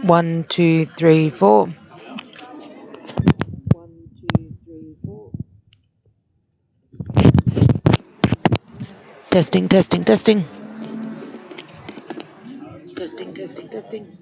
One, two, three, four. Testing, testing, testing. Testing, testing, testing.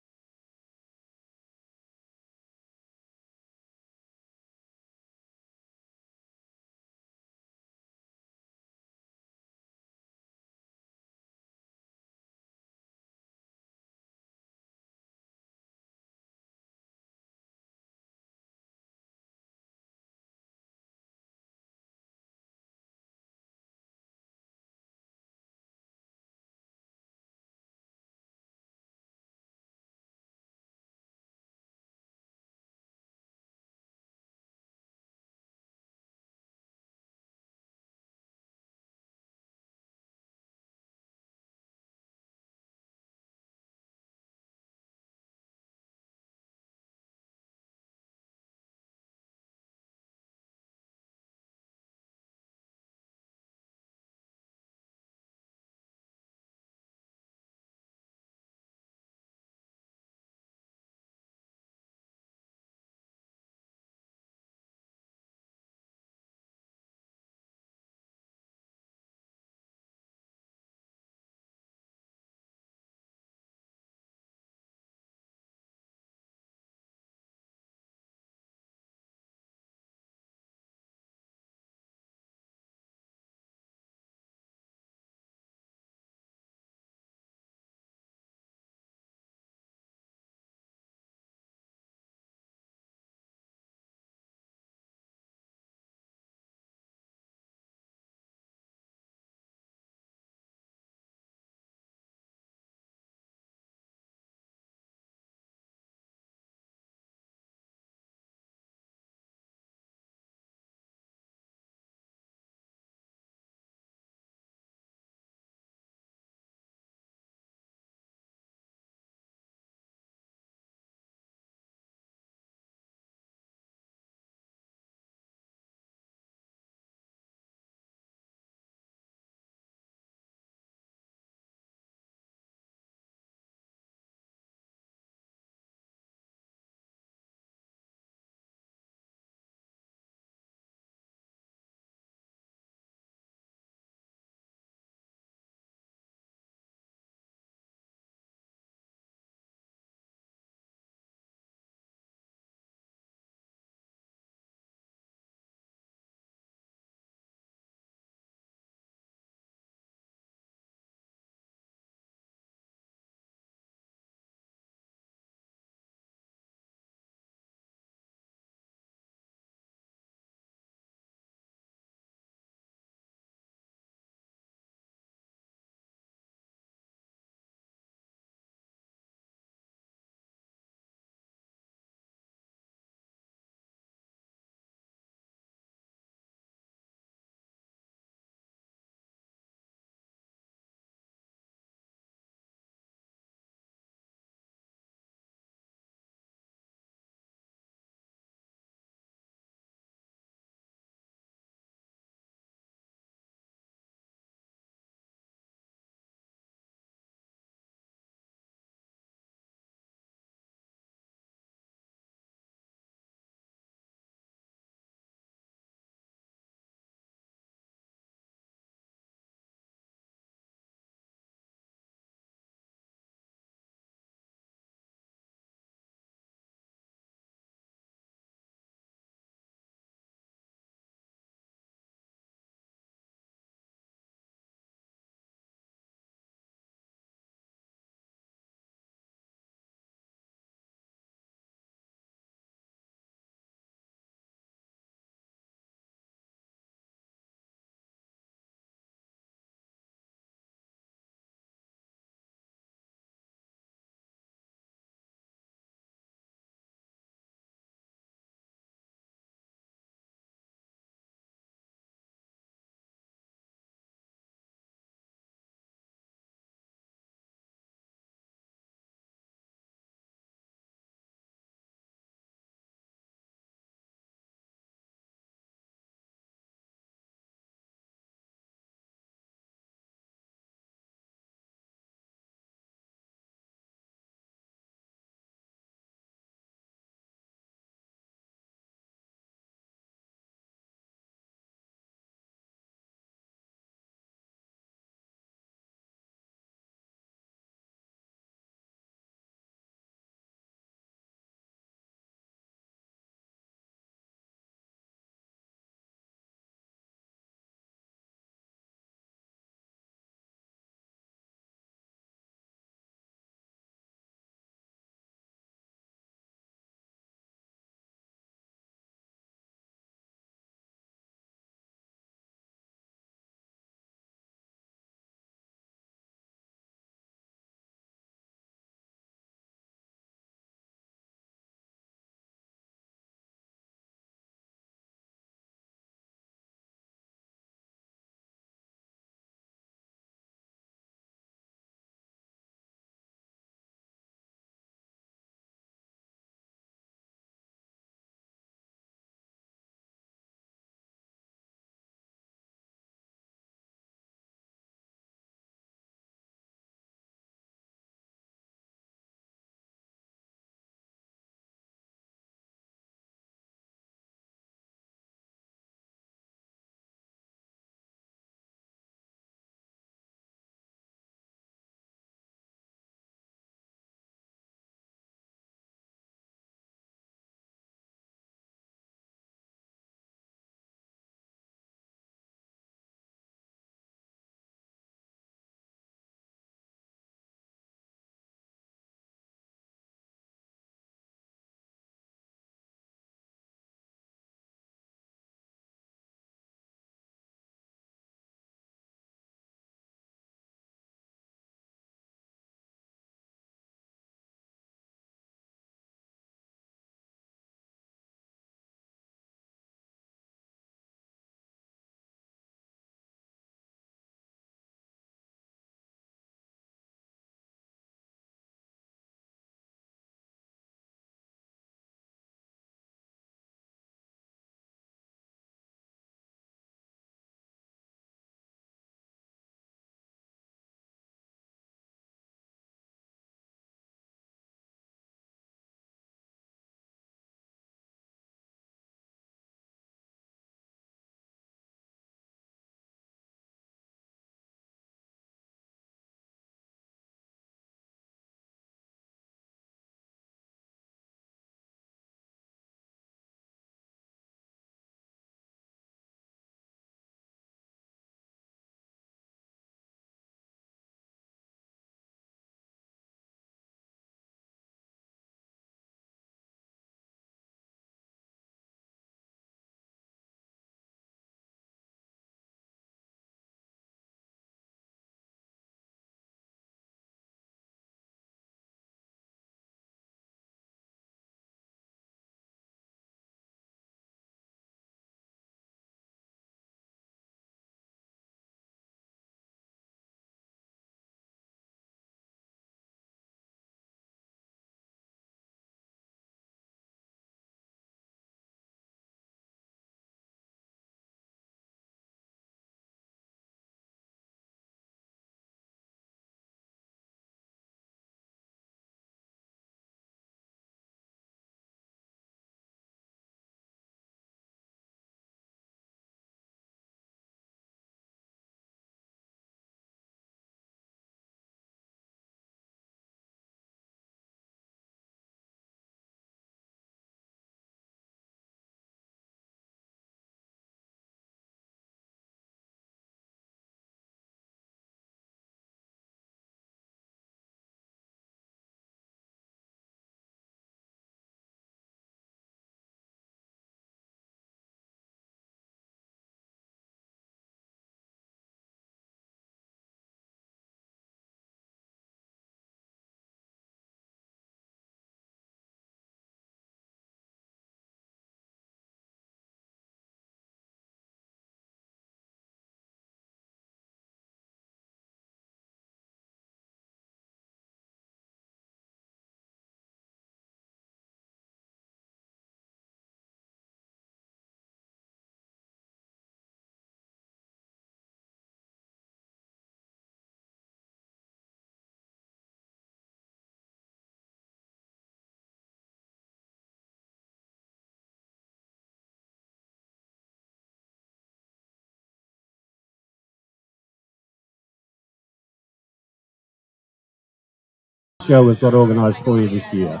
show we've got organised for you this year.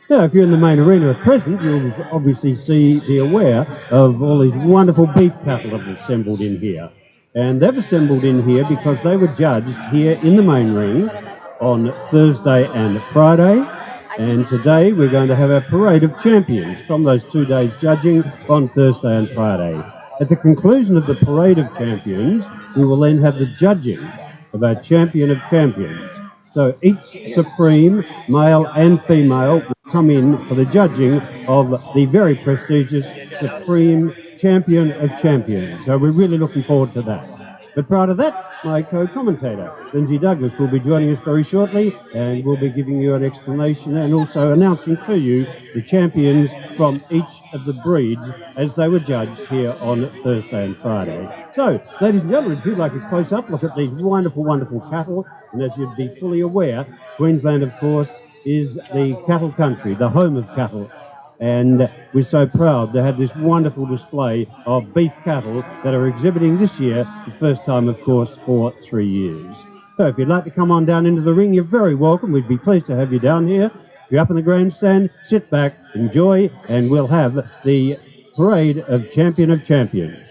Now, if you're in the main arena at present, you'll obviously be aware of all these wonderful beef cattle that have assembled in here. And they've assembled in here because they were judged here in the main ring on Thursday and Friday. And today we're going to have our parade of champions from those 2 days judging on Thursday and Friday. At the conclusion of the parade of champions, we will then have the judging of our champion of champions. So each supreme, male and female, will come in for the judging of the very prestigious Supreme Champion of Champions. So we're really looking forward to that. But prior to that, my co-commentator, Lindsay Douglas, will be joining us very shortly, and will be giving you an explanation and also announcing to you the champions from each of the breeds as they were judged here on Thursday and Friday. So, ladies and gentlemen, if you'd like a close-up look at these wonderful, wonderful cattle, and as you'd be fully aware, Queensland, of course, is the cattle country, the home of cattle. And we're so proud to have this wonderful display of beef cattle that are exhibiting this year, the first time, of course, for 3 years. So if you'd like to come on down into the ring, you're very welcome. We'd be pleased to have you down here. If you're up in the grandstand, sit back, enjoy, and we'll have the parade of Champion of Champions.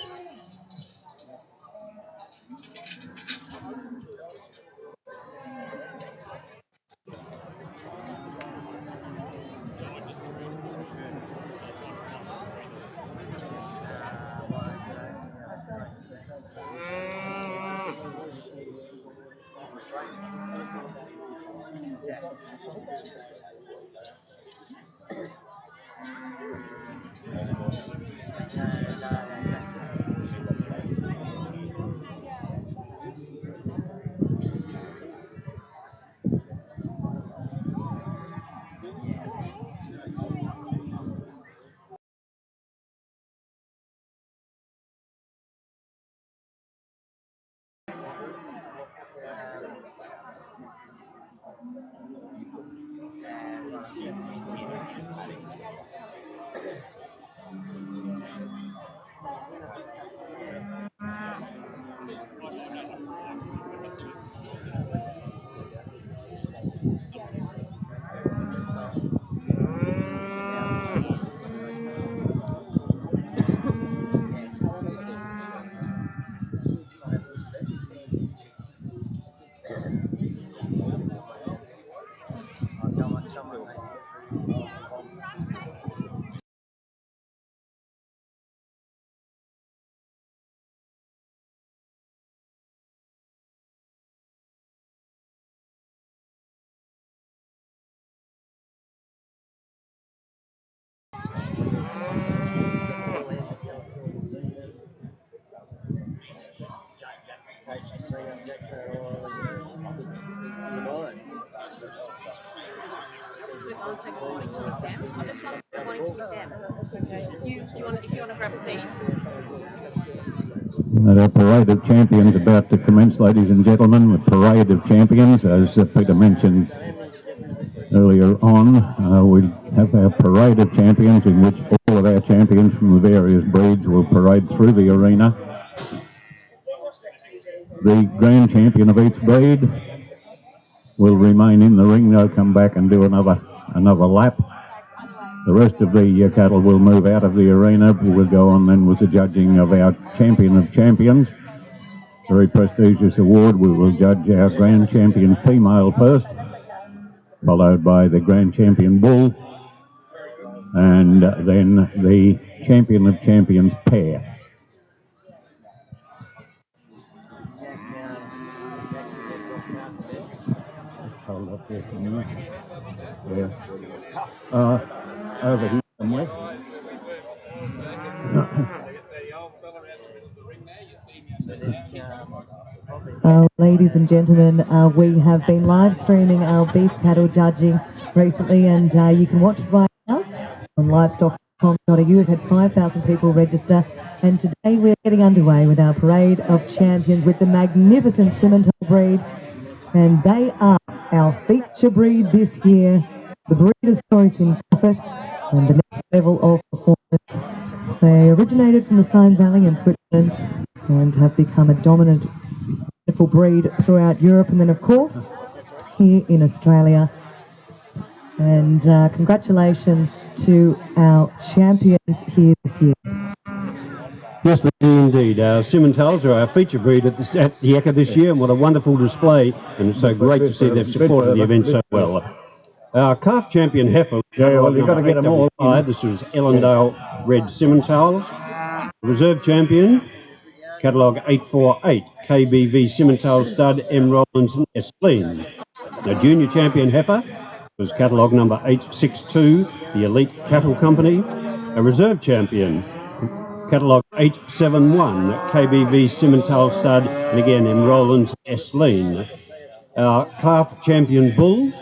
The Parade of Champions about to commence, ladies and gentlemen. The Parade of Champions, as Peter mentioned earlier on, we have our Parade of Champions in which all of our champions from the various breeds will parade through the arena. The Grand Champion of each breed will remain in the ring. They'll come back and do another lap. The rest of the cattle will move out of the arena. We'll go on then with the judging of our Champion of Champions. Very prestigious award. We will judge our Grand Champion female first, followed by the Grand Champion bull, and then the Champion of Champions pair. Hold up there somewhere. Yeah. Over here somewhere. Ladies and gentlemen, we have been live streaming our beef cattle judging recently, and you can watch it right now on livestock.com.au. We've had 5,000 people register, and today we're getting underway with our Parade of Champions with the magnificent Simmental breed, and they are our feature breed this year, the Breeders' Choice in Profit, and the next level of performance. They originated from the Seine Valley in Switzerland and have become a dominant breed throughout Europe, and then of course here in Australia. And congratulations to our champions here this year. Yes, they do indeed. Our Simmentals are our feature breed at the Ekka this year, and what a wonderful display, and it's so great to see they've supported the event so well. Our calf champion heifer, You've got to get them all. this was Ellendale Red Simmentals. Reserve champion, catalogue 848, KBV Simmental stud M. Rollins and S. Lean. Our junior champion heifer was catalogue number 862, the Elite Cattle Company. A reserve champion, catalogue 871, KBV Simmental stud, and again M. Rollins S. Lean. Our calf champion bull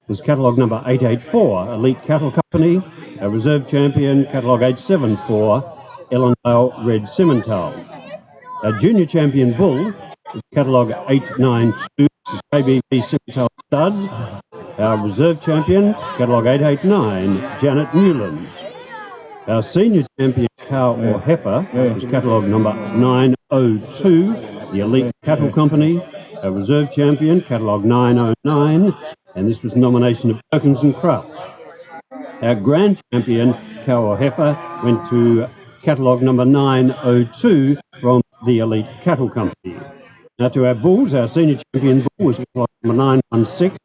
was catalogue number 884, Elite Cattle Company. A reserve champion, catalogue 874, Ellendale Red Simmental. Our junior champion bull is catalogue 892, KBV Simmental stud. Our reserve champion, catalogue 889, Janet Newlands. Our senior champion cow or heifer is catalogue number 902, the Elite Cattle Company. Our reserve champion, catalogue 909, and this was nomination of Perkins and Crafts. Our grand champion cow or heifer went to catalogue number 902 from the Elite Cattle Company. Now to our bulls, our senior champion bull was catalogue number 916,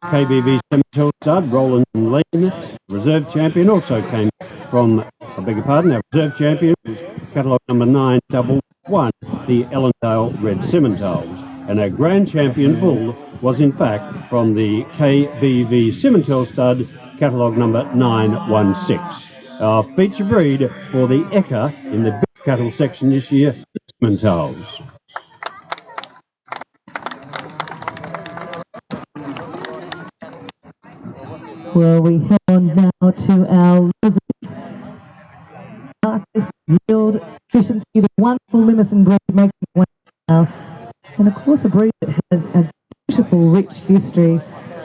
KBV Simmental stud, Roland and Lean. Reserve champion also came from, I beg your pardon, our reserve champion was catalogue number 911, the Ellendale Red Simmentals. And our grand champion bull was in fact from the KBV Simmental stud, catalogue number 916. Our feature breed for the Ekka in the big cattle section this year, the Simmentals. Well, we head on now to our lizards. Carcass, yield, efficiency, the wonderful Limousin breed making it way now. And of course a breed that has a beautiful, rich history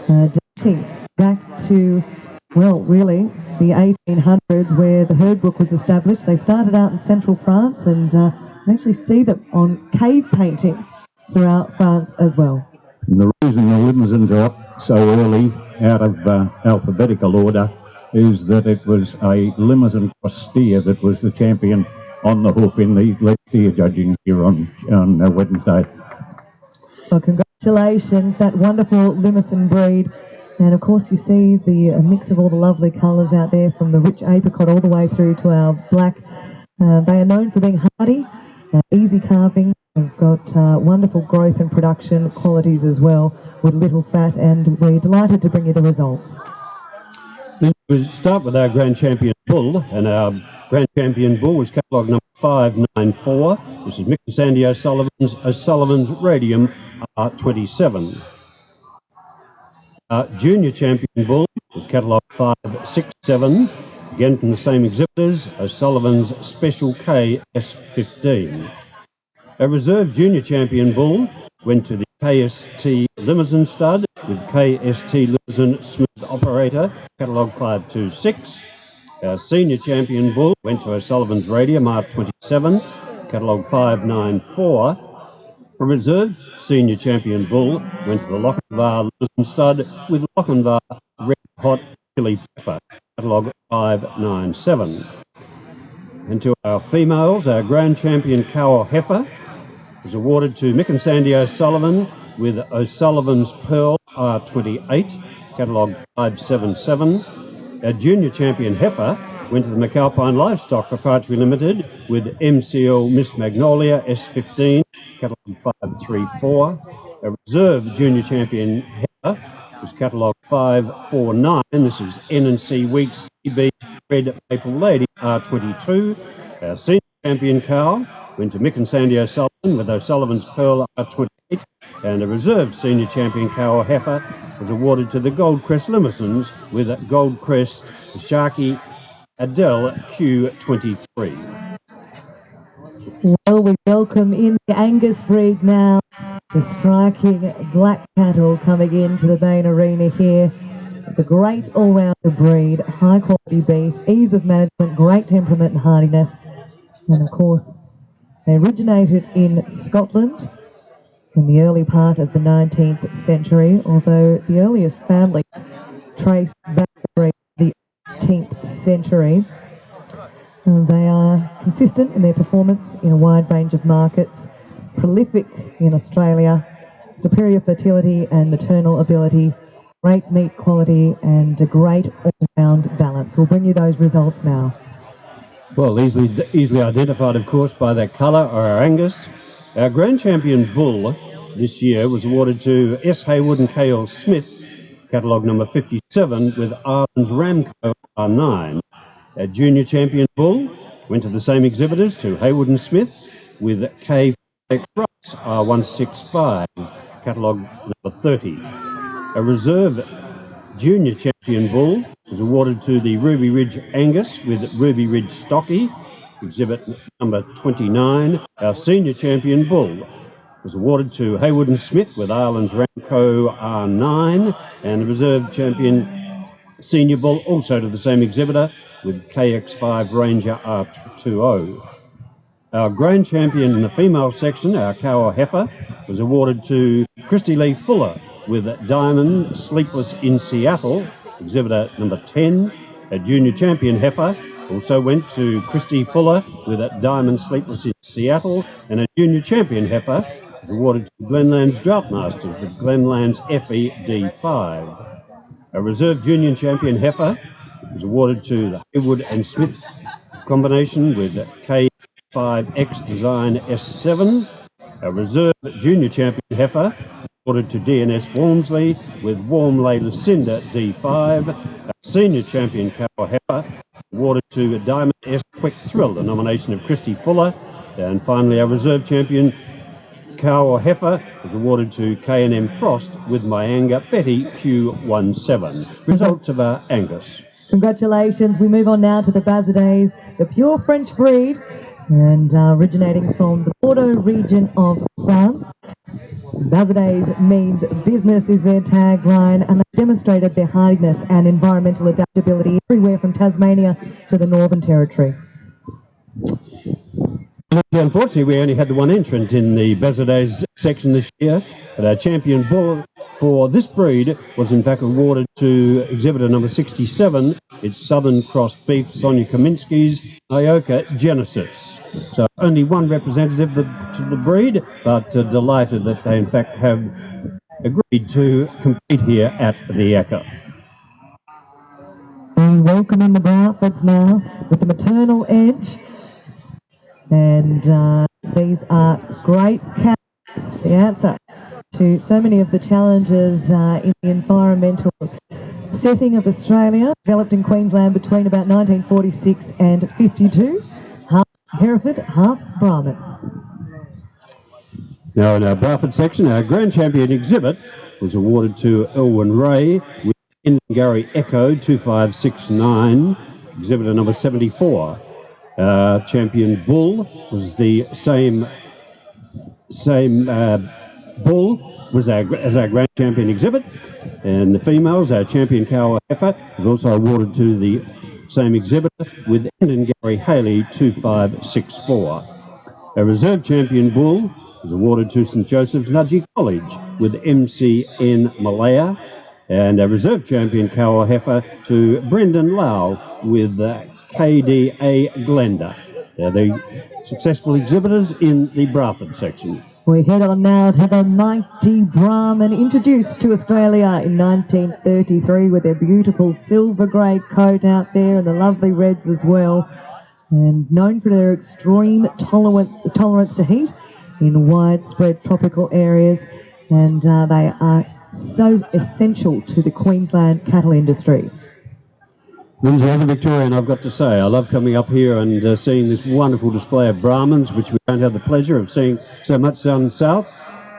dating back to, well, really, the 1800s where the herd book was established. They started out in central France and actually see them on cave paintings throughout France as well. And the reason the Limousins are up so early out of alphabetical order is that it was a Limousin cross steer that was the champion on the hoof in the leg steer judging here on Wednesday. Well, congratulations, that wonderful Limousin breed. And of course you see the mix of all the lovely colours out there, from the rich apricot all the way through to our black. They are known for being hardy, easy calving. They've got wonderful growth and production qualities as well, with little fat, and we're delighted to bring you the results. We start with our grand champion bull, and our grand champion bull was catalogue number 594. This is Mick and Sandy O'Sullivan's Radium R27. Junior champion bull was catalogue 567, again from the same exhibitors, O'Sullivan's Special K S15. A reserve junior champion bull went to the KST Limousin stud with KST Limousin Smooth Operator, catalogue 526. Our senior champion bull went to O'Sullivan's Radium R27, catalogue 594. A reserve senior champion bull went to the Lochinvar Limousin stud with Lochinvar Red Hot Chili Pepper, catalogue 597. And to our females, our grand champion cow or heifer was awarded to Mick and Sandy O'Sullivan with O'Sullivan's Pearl R28, catalogue 577. Our junior champion heifer went to the McAlpine Livestock Proprietary Limited with MCL Miss Magnolia S15, catalogue 534. A reserve junior champion heifer was catalogue 549. This is N&C Weeks CB Red Maple Lady R22. Our senior champion cow went to Mick and Sandy O'Sullivan with O'Sullivan's Pearl R28, and a reserve senior champion cow or heifer was awarded to the Goldcrest Limousins with Goldcrest Sharky Adele Q23. Well, we welcome in the Angus breed now, the striking black cattle coming into the main arena here. The great all-rounder breed, high quality beef, ease of management, great temperament and hardiness. And of course, they originated in Scotland in the early part of the 19th century, although the earliest families trace back to the 18th century. They are consistent in their performance in a wide range of markets, prolific in Australia, superior fertility and maternal ability, great meat quality and a great all-round balance. We'll bring you those results now. Well, easily identified, of course, by that colour, our Angus. Our Grand Champion Bull this year was awarded to S. Haywood and K.L. Smith, catalogue number 57, with Ireland's Ramco R9. Our Junior Champion Bull went to the same exhibitors, to Haywood and Smith, with K. Russ R165, catalogue number 30. A Reserve Junior Champion Bull was awarded to the Ruby Ridge Angus with Ruby Ridge Stocky, exhibit number 29. Our Senior Champion Bull was awarded to Haywood and Smith with Ireland's Ramco R9, and the Reserve Champion Senior Bull also to the same exhibitor with KX5 Ranger R20. Our Grand Champion in the female section, our Cow Heifer, was awarded to Christy Lee Fuller with Diamond Sleepless in Seattle, exhibitor number 10. A Junior Champion Heifer also went to Christy Fuller with Diamond Sleepless in Seattle, and a Junior Champion Heifer was awarded to Glenlands Droughtmasters with Glenlands FED5. A Reserve Junior Champion Heifer was awarded to the Haywood and Smith combination with K5X Design S7. A Reserve Junior Champion Heifer awarded to DNS Walmsley with Warmley Lucinda D5. A Senior Champion Cow Heifer awarded to Diamond S Quick Thrill, a nomination of Christy Fuller. And finally, our Reserve Champion Cow Heifer was awarded to K&M Frost with Myanga Betty Q17. Results of our Angus. Congratulations. We move on now to the Bazadais, the pure French breed, and originating from the Bordeaux region of France. Bazadais means business is their tagline, and they demonstrated their hardiness and environmental adaptability everywhere from Tasmania to the Northern Territory. Unfortunately, we only had the one entrant in the Bazadais section this year, but our champion bull for this breed was in fact awarded to exhibitor number 67. It's Southern Cross Beef, Sonia Kaminsky's Ioka Genesis. So only one representative to the breed, but delighted that they in fact have agreed to compete here at the Ekka. We welcome in the Brownfords now with the maternal edge. And these are great cats. The answer to so many of the challenges in the environmental setting of Australia, developed in Queensland between about 1946 and 52. Half Hereford, half Brahman. Now in our Barford section, our Grand Champion exhibit was awarded to Elwyn Ray with Gary Echo 2569, exhibitor number 74. Champion Bull was the same bull as our Grand Champion exhibit, and the females, our Champion Cow Heifer, was also awarded to the same exhibitor with Gary Haley 2564. A Reserve Champion Bull was awarded to St Joseph's Nudgee College with MCN Malaya, and a Reserve Champion Cow Heifer to Brendan Lau with KDA Glenda. They're the successful exhibitors in the Bradford section. We head on now to the mighty Brahman, introduced to Australia in 1933 with their beautiful silver grey coat out there and the lovely reds as well, and known for their extreme tolerance to heat in widespread tropical areas, and they are so essential to the Queensland cattle industry. Lindsay, as a Victorian, I've got to say, I love coming up here and seeing this wonderful display of Brahmins, which we don't have the pleasure of seeing so much down south.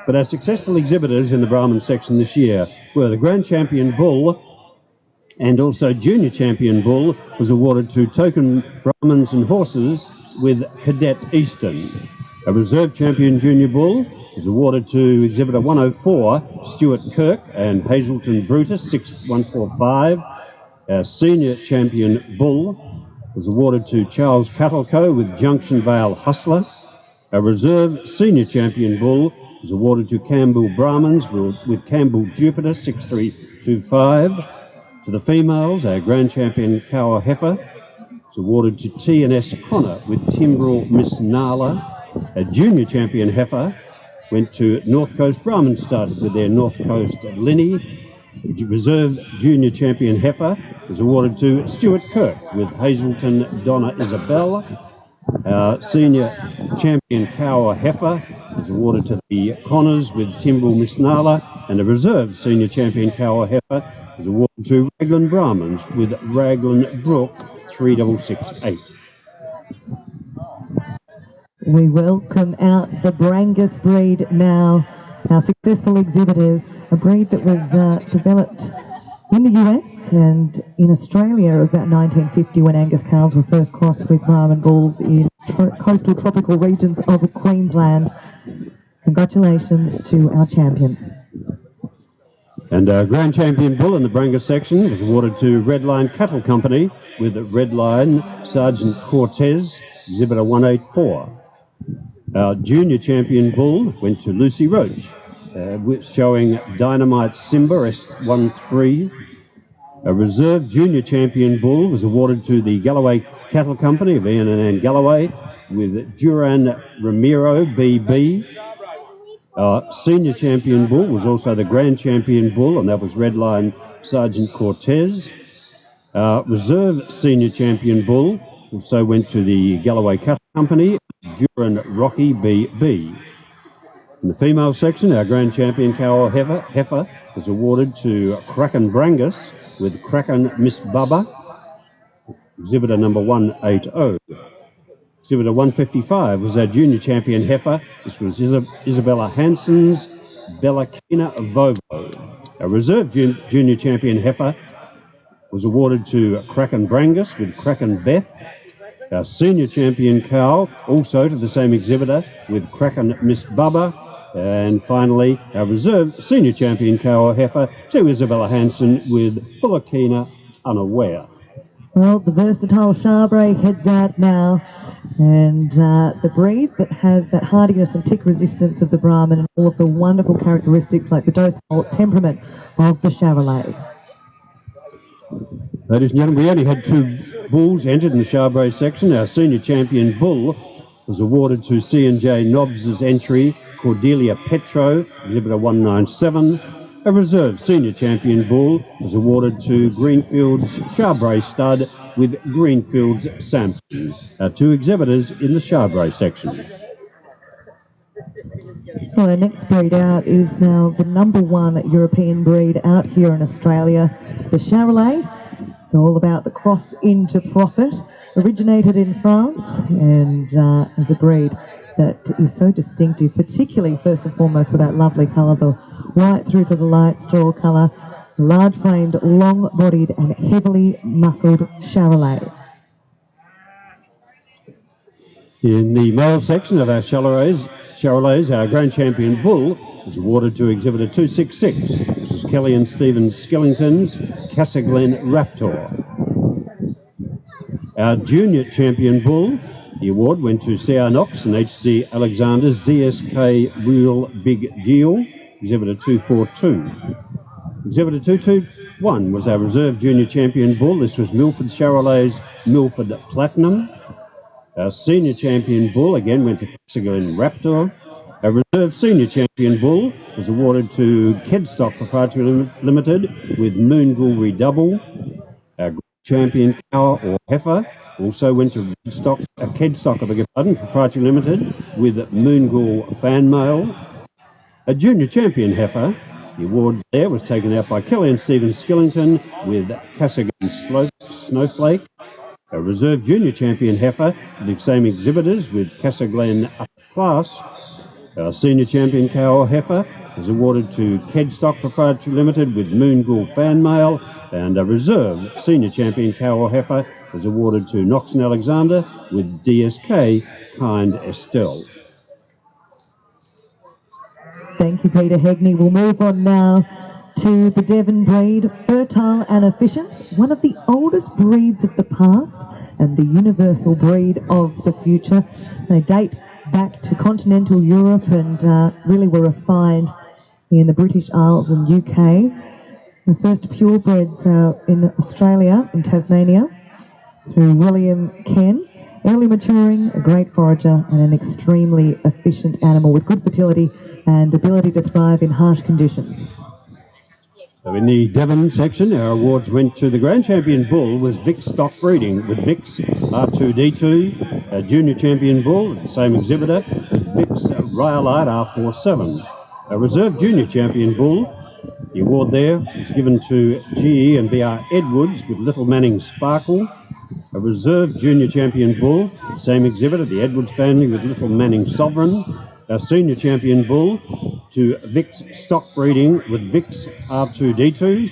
But our successful exhibitors in the Brahmin section this year were the Grand Champion Bull, and also Junior Champion Bull was awarded to Token Brahmins and Horses with Cadet Easton. A Reserve Champion Junior Bull was awarded to exhibitor 104, Stuart Kirk and Hazelton Brutus 6145. Our Senior Champion Bull was awarded to Charles Cattle Co. with Junction Vale Hustler. A Reserve Senior Champion Bull was awarded to Campbell Brahmins with Campbell Jupiter 6325. To the females, our Grand Champion Cower Heifer is awarded to T&S Connor with Timbrel Miss Nala. A Junior Champion Heifer went to North Coast Brahman Stud with their North Coast Linny. Reserve Junior Champion Heifer was awarded to Stuart Kirk with Hazelton Donna Isabel. Our Senior Champion Cower Heifer was awarded to the Connors with Timbrel Miss Nala, and the Reserve Senior Champion Cower Heifer was awarded to Raglan Brahmins with Raglan Brook 3668. We welcome out the Brangus breed now. Our successful exhibitors, a breed that was developed in the US and in Australia about 1950 when Angus cows were first crossed with Brahman bulls in coastal tropical regions of Queensland. Congratulations to our champions. And our Grand Champion Bull in the Brangus section was awarded to Redline Cattle Company with Redline Sergeant Cortez, Exhibitor 184. Our Junior Champion Bull went to Lucy Roach, showing Dynamite Simba S13. A Reserve Junior Champion Bull was awarded to the Galloway Cattle Company of Ian and Ann Galloway with Duran Ramiro BB. Senior Champion Bull was also the Grand Champion Bull, and that was Redline Sergeant Cortez. Reserve Senior Champion Bull also went to the Galloway Cattle Company, Duran Rocky BB. In the female section, our Grand Champion Cower Heifer was awarded to Kraken Brangus with Kraken Miss Bubba, Exhibitor number 180. Exhibitor 155 was our Junior Champion Heifer. This was Isabella Hansen's Bellakina Vovo. Our Reserve Junior Champion Heifer was awarded to Kraken Brangus with Kraken Beth. Our Senior Champion Cow also to the same exhibitor with Kraken Miss Bubba. And finally, our Reserve Senior Champion Cow Heifer to Isabella Hansen with Bulakina Unaware. Well, the versatile Charbray heads out now, and the breed that has that hardiness and tick resistance of the Brahman and all of the wonderful characteristics like the docile temperament of the Charolais. Ladies and gentlemen, we only had 2 bulls entered in the Charbray section. Our Senior Champion Bull was awarded to C&J Nobbs' entry, Cordelia Petro, Exhibitor 197. A Reserve Senior Champion Bull was awarded to Greenfields Charbray Stud with Greenfields Samson. Our 2 exhibitors in the Charbray section. Well, our next breed out is now the #1 European breed out here in Australia, the Charolais. It's all about the cross into profit. Originated in France and as a breed that is so distinctive, particularly first and foremost with that lovely colour, the white through to the light straw colour, large-framed, long-bodied and heavily muscled Charolais. In the male section of our Charolais, our Grand Champion Bull was awarded to Exhibitor 266. This is Kelly and Stephen Skellington's Casaglen Raptor. Our Junior Champion Bull, the award went to C.R. Knox and H.D. Alexander's DSK Real Big Deal, Exhibitor 242. Exhibitor 221 was our Reserve Junior Champion Bull. This was Milford Charolais Milford Platinum. Our Senior Champion Bull again went to Casaglen Raptor. Our Reserve Senior Champion Bull was awarded to Kedstock Proprietary Limited with Moongull Redouble. Our Champion Cow or Heifer also went to Kedstock, I beg your pardon, Proprietary Limited with Moongull Fan Mail. A Junior Champion Heifer, the award there was taken out by Kelly and Stephen Skellington with Casaglen Snowflake. A Reserve Junior Champion Heifer, the same exhibitors with Casaglen Upper Class. Our Senior Champion Cow or Heifer was awarded to Kedstock Proprietary Limited with Moongull Fan Mail, and a Reserve Senior Champion Cow or Heifer was awarded to Knox and Alexander with DSK Kind Estelle. Thank you, Peter Hegney. We'll move on now to the Devon breed, fertile and efficient, one of the oldest breeds of the past and the universal breed of the future. They date back to continental Europe and really were refined in the British Isles and UK. The first purebreds in Australia, in Tasmania, through William Ken. Early maturing, a great forager, and an extremely efficient animal with good fertility and ability to thrive in harsh conditions. So in the Devon section, our awards went to the Grand Champion Bull was Vix Stock Breeding with Vix R2D2, a Junior Champion Bull, the same exhibitor, with Vix Rhyolite R47. A Reserve Junior Champion Bull, the award there was given to GE and BR Edwards with Little Manning Sparkle. A Reserve Junior Champion Bull, same exhibitor, the Edwards family with Little Manning Sovereign. A Senior Champion Bull to Vix Stock Breeding with Vix R2D2.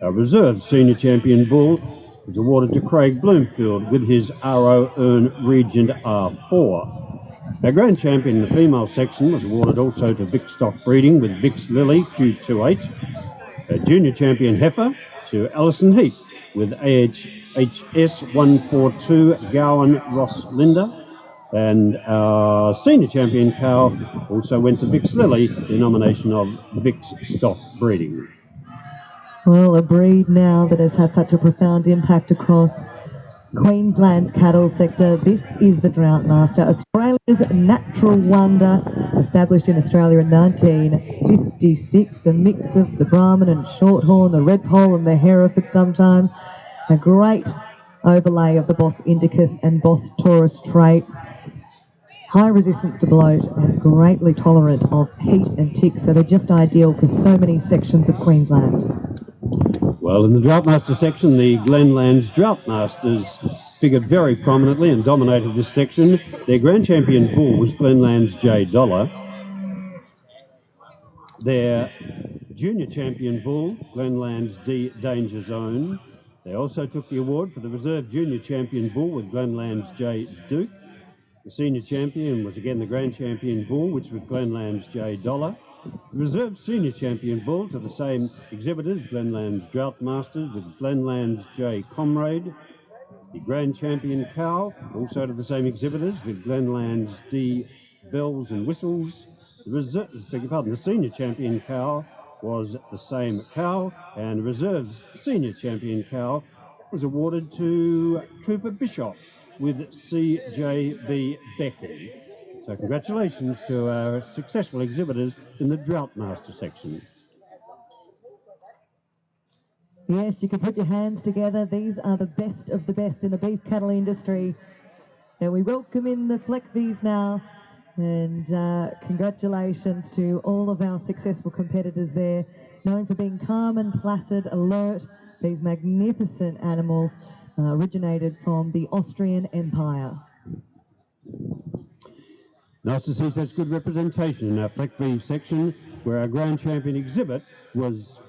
A Reserve Senior Champion Bull was awarded to Craig Bloomfield with his RO Earn Regent R4. Our Grand Champion in the female section was awarded also to Vix Stock Breeding with Vix Lily Q28. A Junior Champion Heifer to Alison Heath with AHS 142 Gowan Ross Linda. And our Senior Champion cow also went to Vix Lily, the nomination of Vix Stock Breeding. Well, a breed now that has had such a profound impact across Queensland's cattle sector. This is the Drought Master, Australia's natural wonder, established in Australia in 1956. A mix of the Brahman and Shorthorn, the Red Pole and the Hereford sometimes. A great overlay of the Bos Indicus and Bos Taurus traits. High resistance to bloat and greatly tolerant of heat and ticks, so they're just ideal for so many sections of Queensland. Well, in the Droughtmaster section, the Glenlands Droughtmasters figured very prominently and dominated this section. Their Grand Champion Bull was Glenlands J Dollar. Their Junior Champion Bull, Glenlands D Danger Zone. They also took the award for the Reserve Junior Champion Bull with Glenlands J Duke. The Senior Champion was again the Grand Champion Bull, which was Glenlands J Dollar. The Reserve Senior Champion Bull to the same exhibitors, Glenlands Drought Masters with Glenlands J Comrade. The Grand Champion Cow, also to the same exhibitors with Glenlands D Bells and Whistles. The Senior Champion Cow was the same cow, and Reserve's Senior Champion Cow was awarded to Cooper Bischoff with CJB Becky. So congratulations to our successful exhibitors in the Droughtmaster section. Yes, you can put your hands together. These are the best of the best in the beef cattle industry. And we welcome in the Fleckvies now. And congratulations to all of our successful competitors there, known for being calm and placid, alert. These magnificent animals originated from the Austrian Empire. Nice to see such good representation in our Fleckview section, where our Grand Champion exhibit was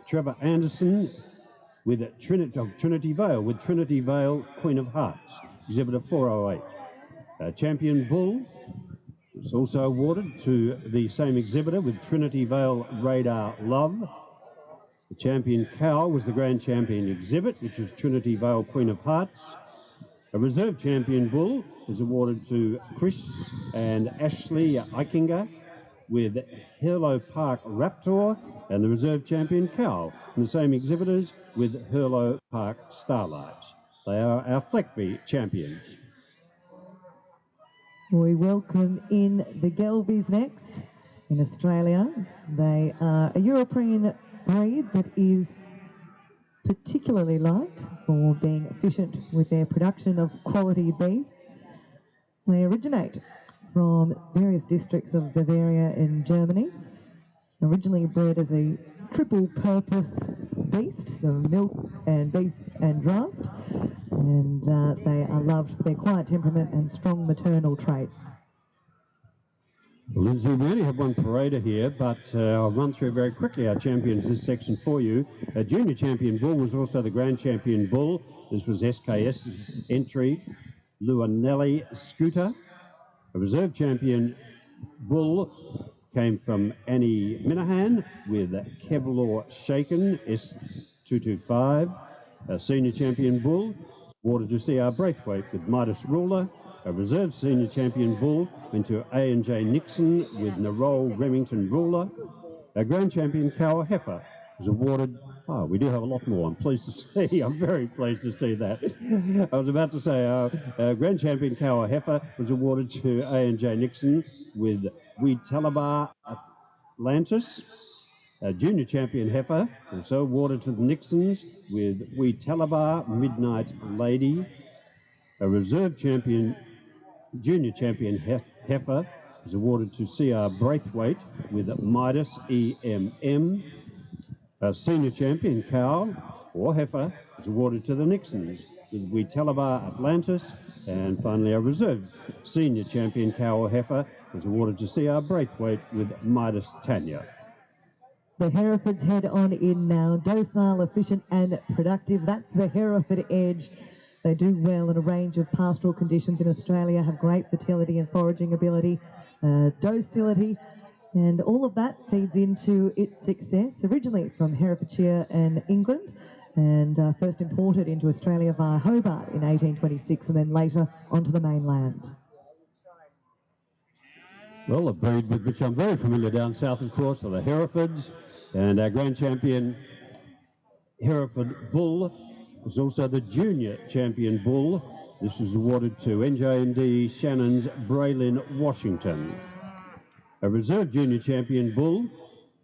Trevor Anderson with Trinity Vale, with Trinity Vale Queen of Hearts, exhibitor 408. Our Champion Bull was also awarded to the same exhibitor with Trinity Vale Radar Love. The Champion Cow was the Grand Champion exhibit, which was Trinity Vale Queen of Hearts. A Reserve Champion Bull was awarded to Chris and Ashley Eichinger with Hurlo Park Raptor, and the Reserve Champion Cow from the same exhibitors with Hurlo Park Starlight. They are our Fleckview champions. We welcome in the Gelbies next in Australia. They are a European breed that is particularly liked for being efficient with their production of quality beef. They originate from various districts of Bavaria in Germany. Originally bred as a triple purpose beast, so milk and beef and draft. And they are loved for their quiet temperament and strong maternal traits. Well, Lindsay, we only have one parader here, but I'll run through very quickly our champions this section for you. Our Junior Champion Bull was also the Grand Champion Bull. This was SKS's entry, Luanelli Scooter. A Reserve Champion Bull came from Annie Minahan with Kevlar Shaken S225. A Senior Champion Bull awarded to C.R. Braithwaite with Midas Ruler. A Reserve Senior Champion Bull went to A&J Nixon with Narol Remington Ruler. A Grand Champion Cow Heifer was awarded. Oh, we do have a lot more. I'm pleased to see. I'm very pleased to see that. I was about to say, Grand Champion Cowa Heifer was awarded to A&J Nixon with We Talabar Atlantis. Junior Champion Heifer also awarded to the Nixons with We Talabar Midnight Lady. A Reserve Champion, Junior Champion Heifer is awarded to CR Braithwaite with Midas EMM. A Senior Champion Cow or Heifer is awarded to the Nixons with We Talabar Atlantis. And finally, a Reserve Senior Champion Cow or Heifer is awarded to CR Braithwaite with Midas Tanya. The Herefords head on in now. Docile, efficient and productive. That's the Hereford Edge. They do well in a range of pastoral conditions in Australia, have great fertility and foraging ability, docility, and all of that feeds into its success. Originally from Herefordshire and England, and first imported into Australia via Hobart in 1826, and then later onto the mainland. Well, a breed with which I'm very familiar down south, of course, are the Herefords, and our Grand Champion Hereford Bull was also the Junior Champion Bull. This was awarded to NJMD Shannon's Braylin Washington. A Reserve Junior Champion Bull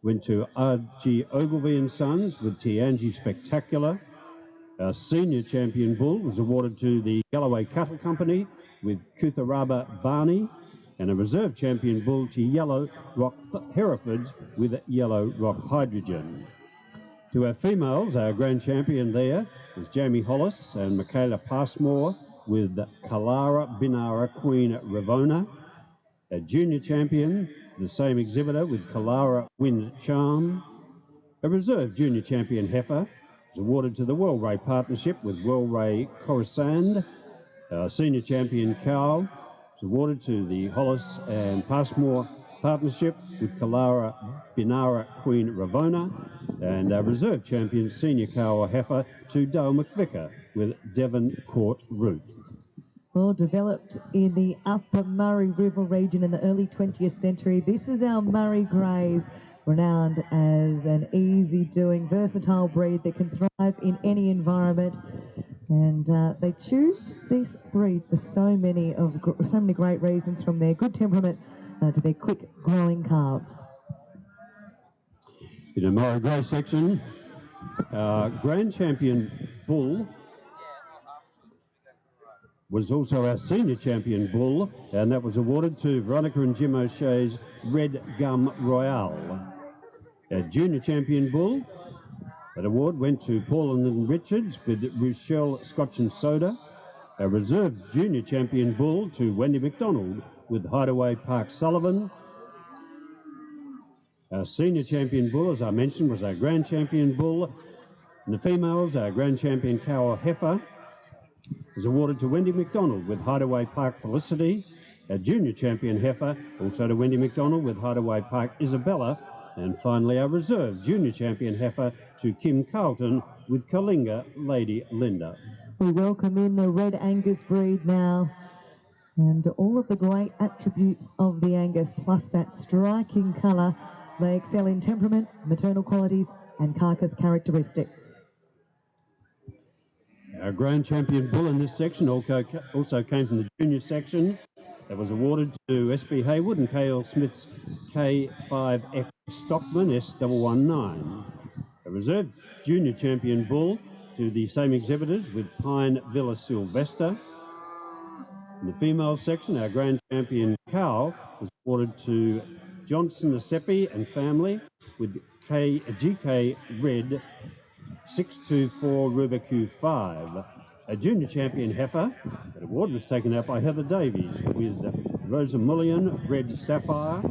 went to R.G. Ogilvy and Sons with Tianji Spectacular. Our Senior Champion Bull was awarded to the Galloway Cattle Company with Kutharaba Barney, and a Reserve Champion Bull to Yellow Rock Herefords with Yellow Rock Hydrogen. To our females, our Grand Champion there was Jamie Hollis and Michaela Passmore with Kalara Binara Queen Ravona. A Junior Champion, the same exhibitor with Kalara Wind Charm. A Reserve Junior Champion Heifer was awarded to the Wellray Partnership with Wellray Coruscant. Senior Champion Cow was awarded to the Hollis and Passmore Partnership with Kalara Binara Queen Ravona. And our Reserve Champion Senior Cow or Heifer to Dale McVicker with Devon Court Route. Well, developed in the Upper Murray River region in the early 20th century. This is our Murray Greys, renowned as an easy-doing, versatile breed that can thrive in any environment. And they choose this breed for so many great reasons, from their good temperament to their quick-growing calves. In the Murray Grey section, Grand Champion Bull was also our Senior Champion Bull, and that was awarded to Veronica and Jim O'Shea's Red Gum Royale. Our Junior Champion Bull, that award went to Paul and Richards with Rochelle Scotch and Soda. Our Reserve Junior Champion Bull to Wendy McDonald with Hideaway Park Sullivan. Our Senior Champion Bull, as I mentioned, was our Grand Champion Bull. And the females, our Grand Champion Cow or Heifer was awarded to Wendy McDonald with Hideaway Park Felicity. Our Junior Champion Heifer also to Wendy McDonald with Hideaway Park Isabella. And finally, our Reserve Junior Champion Heifer to Kim Carlton with Kalinga Lady Linda. We welcome in the Red Angus breed now, and all of the great attributes of the Angus, plus that striking colour. They excel in temperament, maternal qualities and carcass characteristics. Our Grand Champion Bull in this section also came from the junior section. That was awarded to SB Haywood and KL Smith's K5X Stockman S119. A Reserve Junior Champion Bull to the same exhibitors with Pine Villa Sylvester. In the female section, our Grand Champion Cow was awarded to Johnson Asepi and family with GK Red 624 Ruba Q5. A Junior Champion Heifer, that award was taken out by Heather Davies with Rosa Mullion Red Sapphire.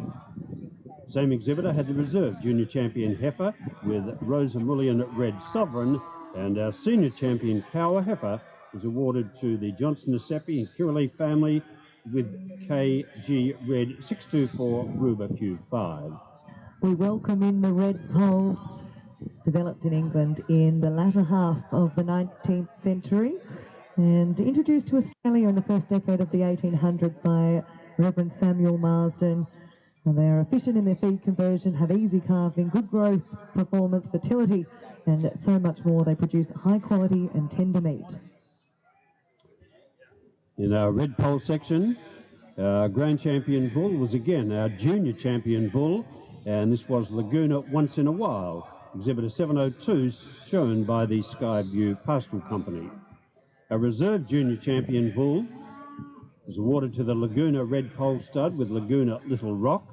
Same exhibitor had the Reserve Junior Champion Heifer with Rosa Mullion Red Sovereign, and our Senior Champion Cow or Heifer was awarded to the Johnson Asepi and Kiralee family with KG Red 624 Ruba Q5. We welcome in the Red Poles, developed in England in the latter half of the 19th century and introduced to Australia in the first decade of the 1800s by Reverend Samuel Marsden. And they're efficient in their feed conversion, have easy calving, good growth, performance, fertility, and so much more. They produce high quality and tender meat. In our red pole section, our Grand Champion Bull was again our Junior Champion Bull, and this was Laguna Once in a While, Exhibitor 702, shown by the Skyview Pastoral Company. Our Reserve Junior Champion Bull was awarded to the Laguna Red Pole Stud with Laguna Little Rock.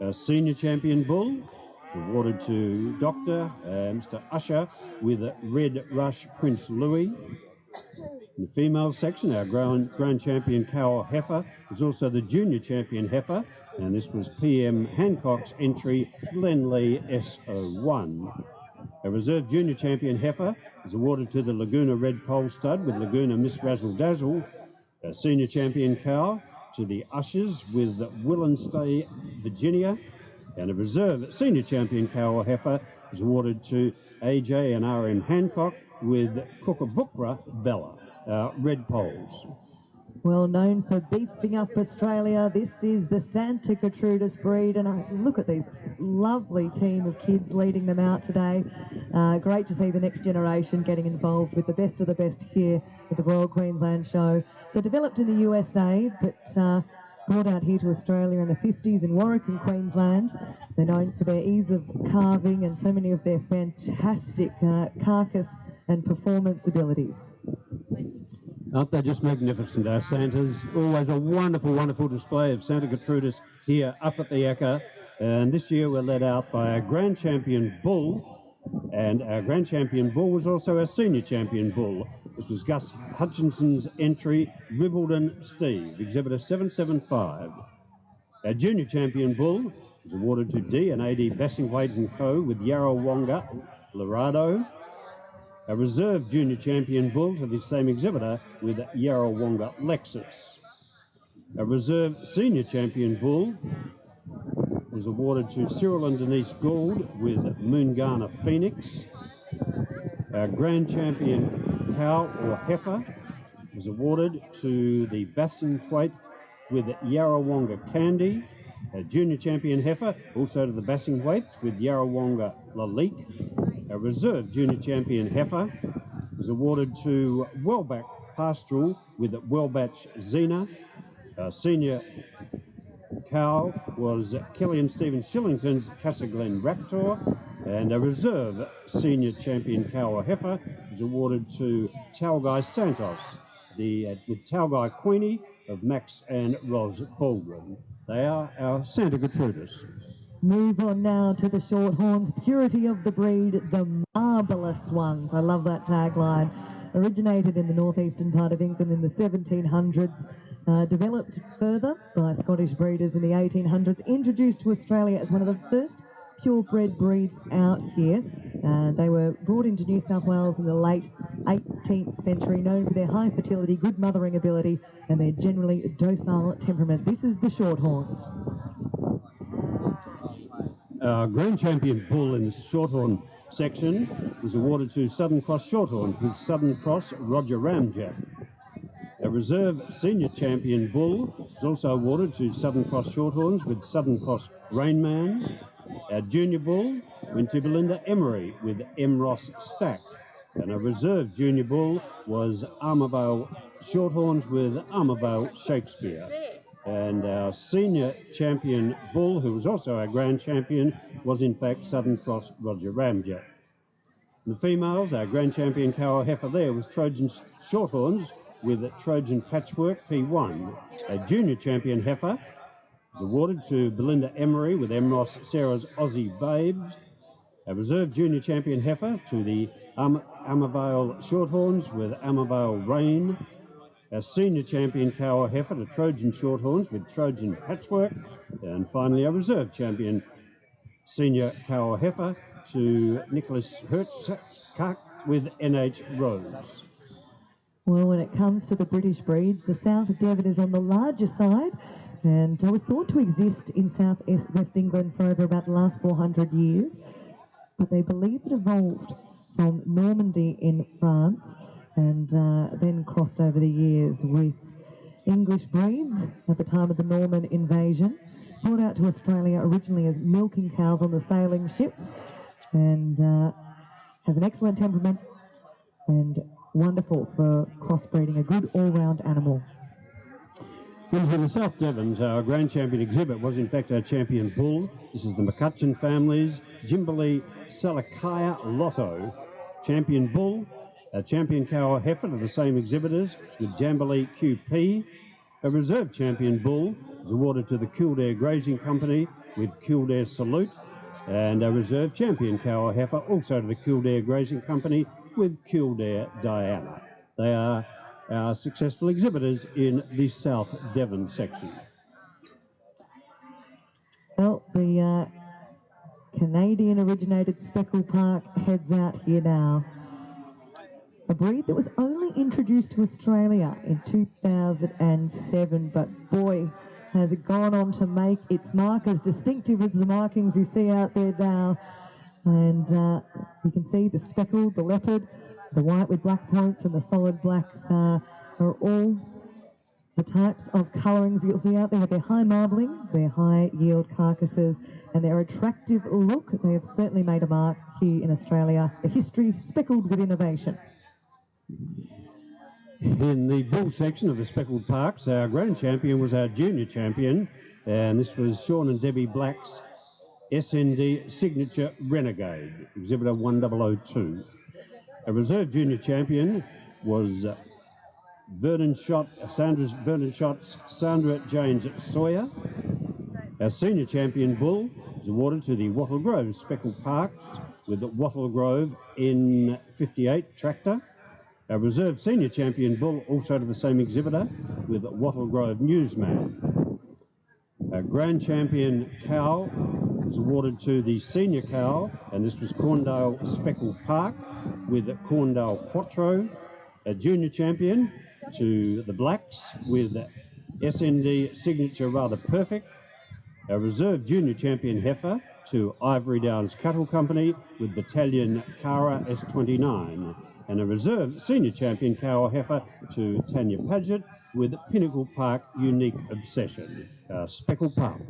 Our Senior Champion Bull was awarded to Dr. Mr. Usher with Red Rush Prince Louis. In the female section, our Grand Champion cow heifer was also the Junior Champion heifer, and this was PM Hancock's entry, Glenlee S01. A Reserve Junior Champion heifer was awarded to the Laguna Red Pole Stud with Laguna Miss Razzle Dazzle. A Senior Champion cow to the Ushers with Willenstay, Virginia, and a Reserve Senior Champion cow or heifer was awarded to AJ and RM Hancock with Kookabookra Bella, red poles. Well known for beefing up Australia, this is the Santa Gertrudis breed, and look at these lovely team of kids leading them out today. Great to see the next generation getting involved with the best of the best here at the Royal Queensland Show. So developed in the USA, but brought out here to Australia in the 50s in Warwick and Queensland. They're known for their ease of carving and so many of their fantastic carcass and performance abilities. Aren't they just magnificent, our Santas? Always a wonderful, wonderful display of Santa Gertrudis here up at the Ekka. And this year we're led out by our Grand Champion Bull, and our Grand Champion Bull was also our Senior Champion Bull. This was Gus Hutchinson's entry, Ribbledon Steve, Exhibitor 775. Our Junior Champion Bull was awarded to D and AD Bassingthwaighte & Co. with Yarrawonga Lorado. A Reserve Junior Champion Bull to the same exhibitor with Yarrawonga Lexus. A Reserve Senior Champion Bull was awarded to Cyril and Denise Gould with Moongana Phoenix. Our Grand Champion cow or heifer was awarded to the Bassingthwaighte with Yarrawonga Candy. A Junior Champion heifer also to the Bassingthwaightes with Yarrawonga Lalique. A Reserve Junior Champion heifer was awarded to Wellback Pastoral with Wellbatch Xena. Our senior cow was Kelly and Stephen Shillington's Casa Glen Raptor, and a Reserve Senior Champion cow or heifer was awarded to Talguy Santos, with Talguy Queenie of Max and Ros Baldwin. They are our Santa Gertrudis. Move on now to the Shorthorns, purity of the breed, the marvellous ones. I love that tagline. Originated in the northeastern part of England in the 1700s, developed further by Scottish breeders in the 1800s, introduced to Australia as one of the first purebred breeds out here. They were brought into New South Wales in the late 18th century, known for their high fertility, good mothering ability, and their generally docile temperament. This is the Shorthorn. Grand Champion Bull in the Shorthorn section was awarded to Southern Cross Shorthorns with Southern Cross Roger Ramjack. A Reserve Senior Champion Bull was also awarded to Southern Cross Shorthorns with Southern Cross Rainman. Our Junior Bull went to Belinda Emery with M. Ross Stack. And a Reserve Junior Bull was Armavale Shorthorns with Armavale Shakespeare. And our Senior Champion Bull, who was also our Grand Champion, was in fact Southern Cross Roger Ramjack. In the females, our Grand Champion cow or heifer there was Trojan Shorthorns with Trojan Patchwork P1. A Junior Champion heifer was awarded to Belinda Emery with M. Ross Sarah's Aussie Babes. A Reserve Junior Champion heifer to the Armavale Shorthorns with Armavale Rain. Our Senior Champion cow or heifer to Trojan Shorthorns with Trojan Patchwork. And finally, our Reserve Champion Senior cow or heifer to Nicholas Hertzkak with NH Rose. Well, when it comes to the British breeds, the South Devon is on the larger side, and was thought to exist in South West England for over about the last 400 years. But they believe it evolved from Normandy in France, and then crossed over the years with English breeds at the time of the Norman invasion. brought out to Australia originally as milking cows on the sailing ships, and has an excellent temperament and wonderful for crossbreeding, a good all-round animal. In the South Devons, our Grand Champion exhibit was in fact our champion bull. This is the McCutcheon family's Jimberley Salakaya Lotto. Champion bull, a champion cow or heifer to the same exhibitors with Jamberley QP. A reserve champion bull is awarded to the Kildare Grazing Company with Kildare Salute. And a reserve champion cow or heifer also to the Kildare Grazing Company with Kildare Diana. They are our successful exhibitors in the South Devon section. Well, the Canadian-originated Speckle Park heads out here now. A breed that was only introduced to Australia in 2007, but boy, has it gone on to make its mark as distinctive as the markings you see out there now. And you can see the speckled, the leopard, the white with black points and the solid blacks are all the types of colourings you'll see out there with their high marbling, their high yield carcasses and their attractive look. They have certainly made a mark here in Australia. A history speckled with innovation. In the bull section of the Speckled Parks, our grand champion was our junior champion, and this was Sean and Debbie Black's SND Signature Renegade, exhibitor 1002. A reserve junior champion was Vernon Schott's Sandra James Sawyer. Our senior champion bull was awarded to the Wattle Grove Speckled Parks with the Wattle Grove N58 tractor. Our reserve senior champion bull also to the same exhibitor with Wattle Grove Newsman. Our grand champion cow was awarded to the senior cow, and this was Corndale Speckled Park with Corndale Quattro. A junior champion to the blacks with SND Signature Rather Perfect. A reserve junior champion heifer to Ivory Downs Cattle Company with Battalion Cara S29. And a reserve senior champion cow or heifer to Tanya Paget with Pinnacle Park Unique Obsession. Speckled Park.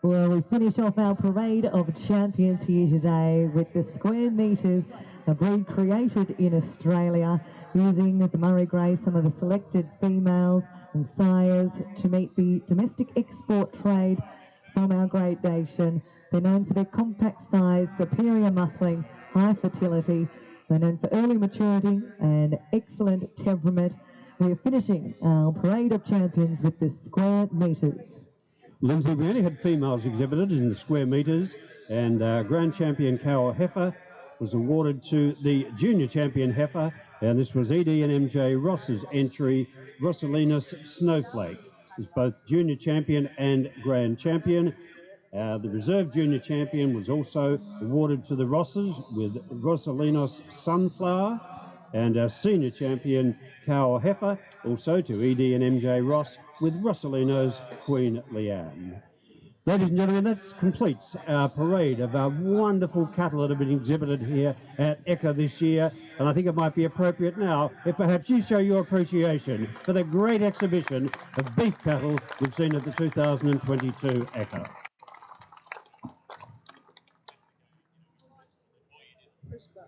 Well, we finish off our parade of champions here today with the Square Metres, a breed created in Australia using the Murray Grey, some of the selected females and sires to meet the domestic export trade from our great nation. They're known for their compact size, superior muscling, high fertility. They're known for early maturity and excellent temperament. We are finishing our parade of champions with the Square Metres. Lindsay, we only had females exhibited in the Square Metres, and grand champion cow or heifer was awarded to the junior champion heifer, and this was ED and MJ Ross's entry, Rosalinus Snowflake. Is both junior champion and grand champion. The reserve junior champion was also awarded to the Rosses with Rosalinos Sunflower, and our senior champion cow or heifer also to ED and MJ Ross with Rosalino's Queen Leanne. Ladies and gentlemen, that completes our parade of our wonderful cattle that have been exhibited here at ECCA this year, and I think it might be appropriate now if perhaps you show your appreciation for the great exhibition of beef cattle we've seen at the 2022 ECCA.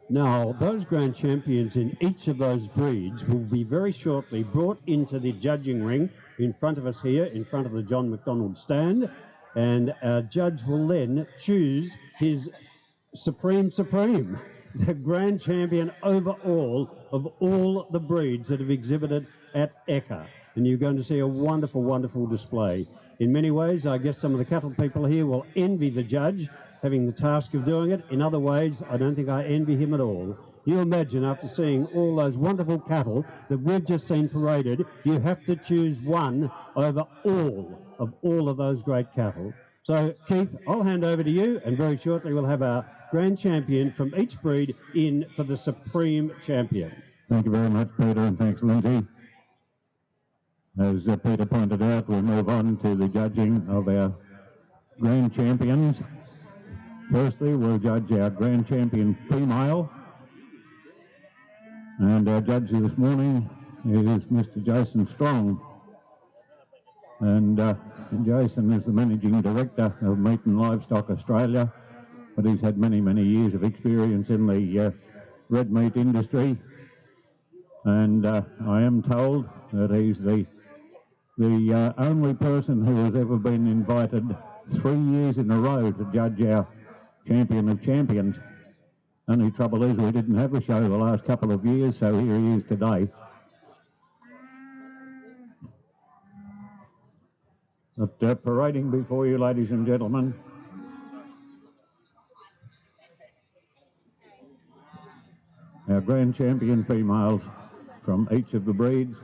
Now, those grand champions in each of those breeds will be very shortly brought into the judging ring in front of us here, in front of the John McDonald stand, and our judge will then choose his supreme, the grand champion overall of all the breeds that have exhibited at ECCA. And you're going to see a wonderful, wonderful display. In many ways, I guess some of the cattle people here will envy the judge having the task of doing it. In other ways, I don't think I envy him at all. You imagine after seeing all those wonderful cattle that we've just seen paraded, you have to choose one over all of those great cattle. So, Keith, I'll hand over to you, and very shortly we'll have our grand champion from each breed in for the supreme champion. Thank you very much, Peter, and thanks, Lindsay. As Peter pointed out, we'll move on to the judging of our grand champions. Firstly, we'll judge our grand champion female. And our judge this morning is Mr. Jason Strong. And Jason is the Managing Director of Meat and Livestock Australia, but he's had many, many years of experience in the red meat industry. And I am told that he's the only person who has ever been invited 3 years in a row to judge our Champion of Champions. Only trouble is we didn't have a show the last couple of years, so here he is today. But parading before you, ladies and gentlemen, our Grand Champion females from each of the breeds.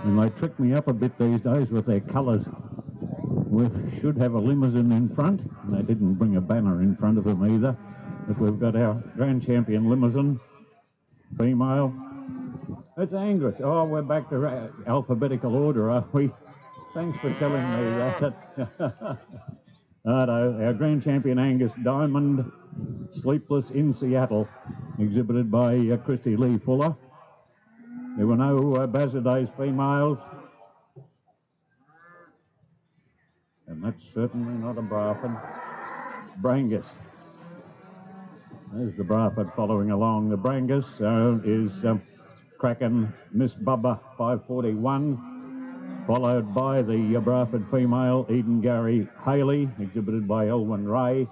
And they trick me up a bit these days with their colours. We should have a limousine in front, and they didn't bring a banner in front of them either. But we've got our Grand Champion limousine, female. It's Angus. Oh, we're back to alphabetical order, are we? Thanks for telling me that. Righto, our Grand Champion Angus Diamond, Sleepless in Seattle, exhibited by Christy Lee Fuller. There were no Bazaday's females. And that's certainly not a Braford. Brangus. There's the Braford following along. The Brangus is Kraken Miss Bubba 541, followed by the Braford female Eden Gary Haley, exhibited by Elwyn Ray.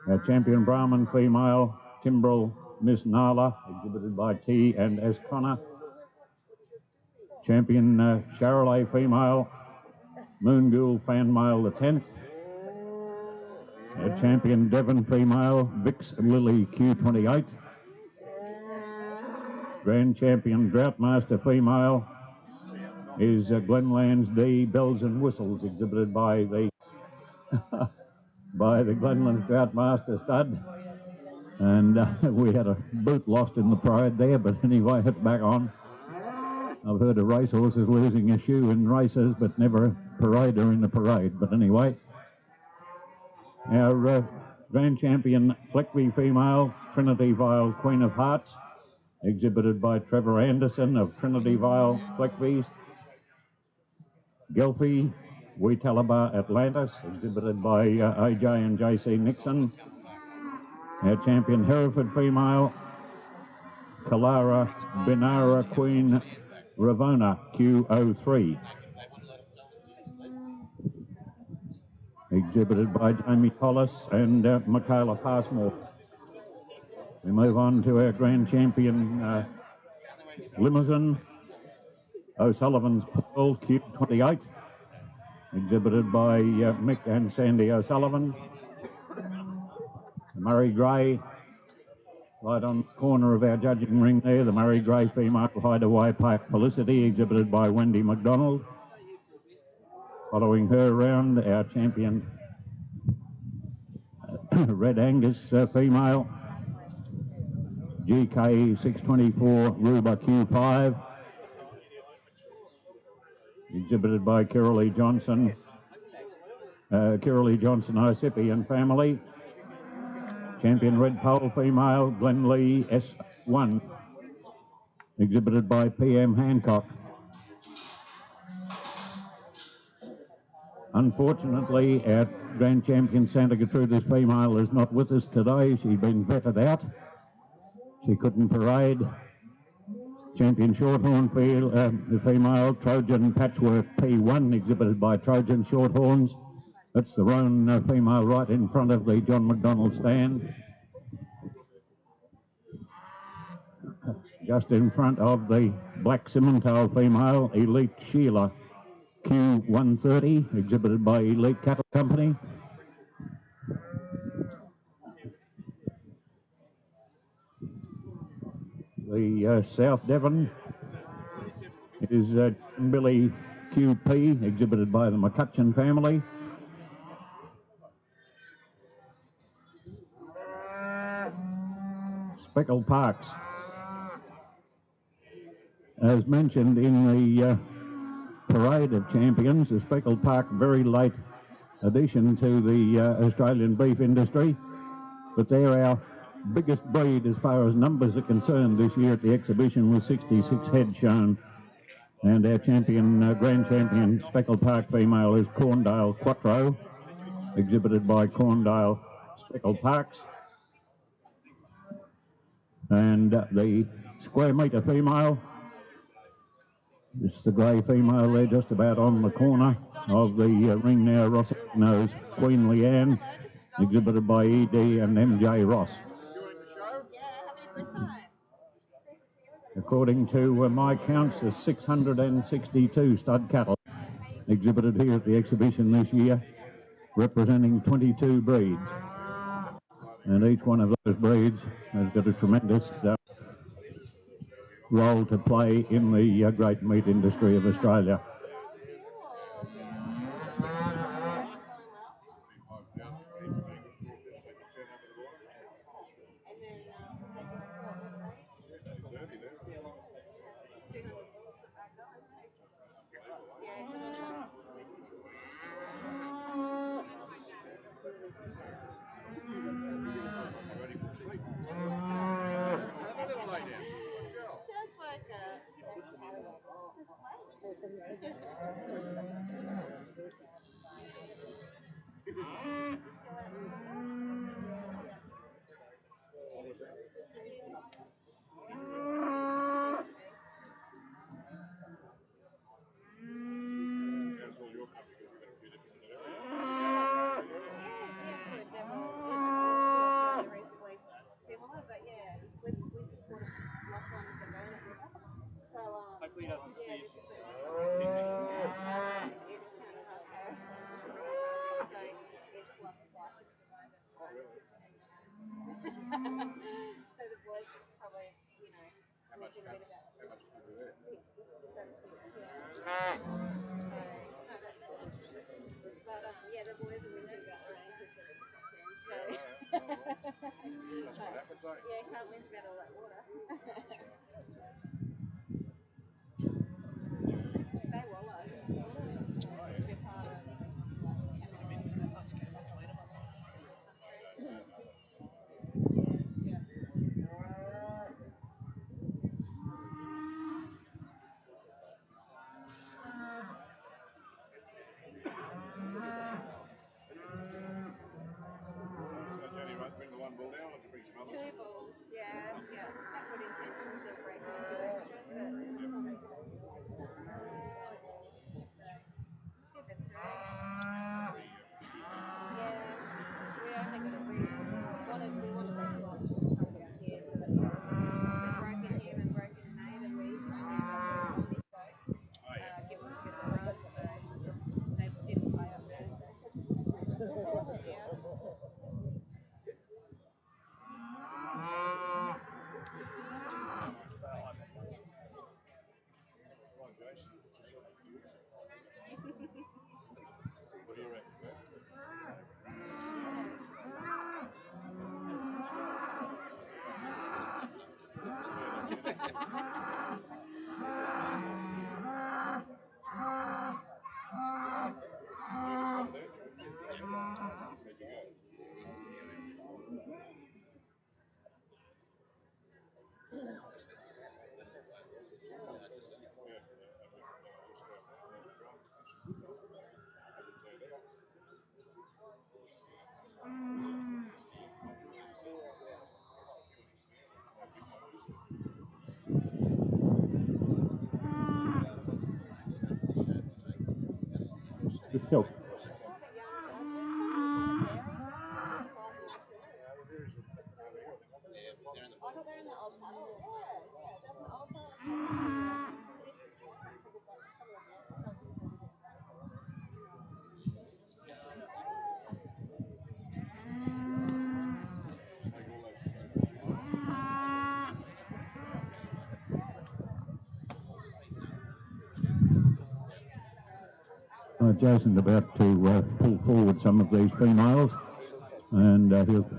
Our Champion Brahman female Timbrel Miss Nala, exhibited by T and S. Connor. Champion Charolais female Moonghoul Fan Male the 10th. Our Champion Devon female Vix Lily Q28. Grand Champion Droughtmaster female is Glenland's D Bells and Whistles, exhibited by the by the Glenland Droughtmaster stud. And we had a boot lost in the parade there, but anyway, it's back on. I've heard of racehorses losing a shoe in races, but never a parader in a parade. But anyway, our Grand Champion Fleckby female, Trinity Vile Queen of Hearts, exhibited by Trevor Anderson of Trinity Vile Fleckby's. Gelfie Weetalaba Atlantis, exhibited by AJ and JC Nixon. Our Champion Hereford female, Kalara Binara Queen Ravona Q03, exhibited by Jamie Hollis and Michaela Passmore. We move on to our Grand Champion limousine, O'Sullivan's Pearl Q28, exhibited by Mick and Sandy O'Sullivan. The Murray Grey, right on the corner of our judging ring there, the Murray Grey female Hideaway Park Felicity, exhibited by Wendy McDonald. Following her around, our Champion Red Angus female, GK 624 Ruba Q5, exhibited by Kiralee Johnson, Osipi and family. Champion Red Pole female, Glen Lee S1, exhibited by PM Hancock. Unfortunately, our Grand Champion Santa Gertrudis female is not with us today. She's been vetted out. She couldn't parade. Champion Shorthorn female, Trojan Patchwork P1, exhibited by Trojan Shorthorns. That's the roan female right in front of the John McDonald stand. Just in front of the Black Simmental female, Elite Sheila Q130, exhibited by Elite Cattle Company. The South Devon is Billy QP, exhibited by the McCutcheon family. Speckled Parks. As mentioned in the Parade of Champions, the Speckled Park, very late addition to the Australian beef industry, but they're our biggest breed as far as numbers are concerned this year at the exhibition, with 66 heads shown. And our champion, grand champion, Speckled Park female is Corndale Quattro, exhibited by Corndale Speckled Parks. And the square metre female, it's the grey female there just about on the corner of the ring now, Rossino's Queen Leanne, exhibited by ED and MJ Ross. According to my counts, there's 662 stud cattle exhibited here at the exhibition this year, representing 22 breeds. And each one of those breeds has got a tremendous role to play in the great meat industry of Australia. Hopefully he doesn't see it. So the boys probably, you know, looking a bit about but yeah, the boys are really about so that's what happens, eh? Yeah, can't win about all that water. They will, be part of it. Bring the one ball down, let's bring some others. 2 balls, yeah. It's not good intentions of breaking it. Yeah, we only got we wanted to race here, so that's why we broke in here and broke in May, and we only got this boat, give them a bit of a run, so they did play up there. Yeah. What do you reckon, Beth? Just help. Jason's about to pull forward some of these females, and he'll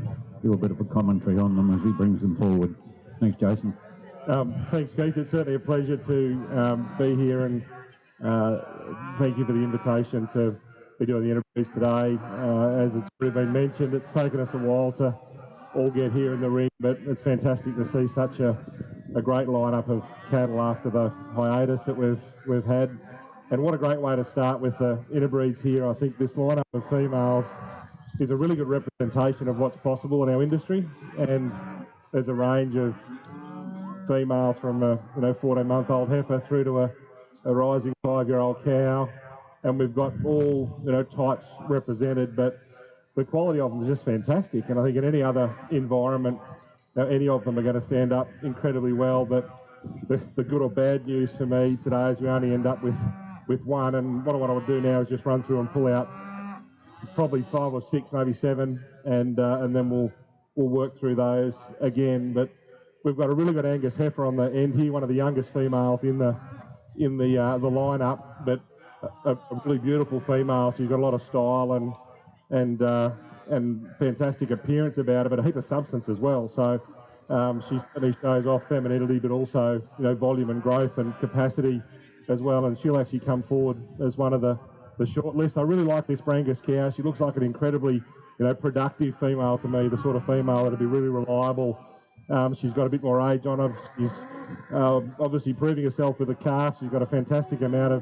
do a bit of a commentary on them as he brings them forward. Thanks, Jason. Thanks, Keith. It's certainly a pleasure to be here, and thank you for the invitation to be doing the interviews today. As it's already been mentioned, it's taken us a while to all get here in the ring, but it's fantastic to see such a great lineup of cattle after the hiatus that we've had. And what a great way to start with the interbreeds here. I think this lineup of females is a really good representation of what's possible in our industry. And there's a range of females from a 14-month-old heifer through to a rising 5-year-old cow. And we've got all types represented, but the quality of them is just fantastic. And I think in any other environment, any of them are going to stand up incredibly well. But the good or bad news for me today is we only end up with one. And what I want to do now is just run through and pull out probably 5 or 6, maybe 7, and then we'll work through those again. But we've got a really good Angus heifer on the end here, one of the youngest females in the lineup, but a really beautiful female. She's got a lot of style and fantastic appearance about her, but a heap of substance as well. So she certainly shows off femininity, but also volume and growth and capacity as well. And she'll actually come forward as one of the short list. I really like this Brangus cow. She looks like an incredibly productive female to me, the sort of female that'll be really reliable. She's got a bit more age on her. She's obviously proving herself with a calf. She's got a fantastic amount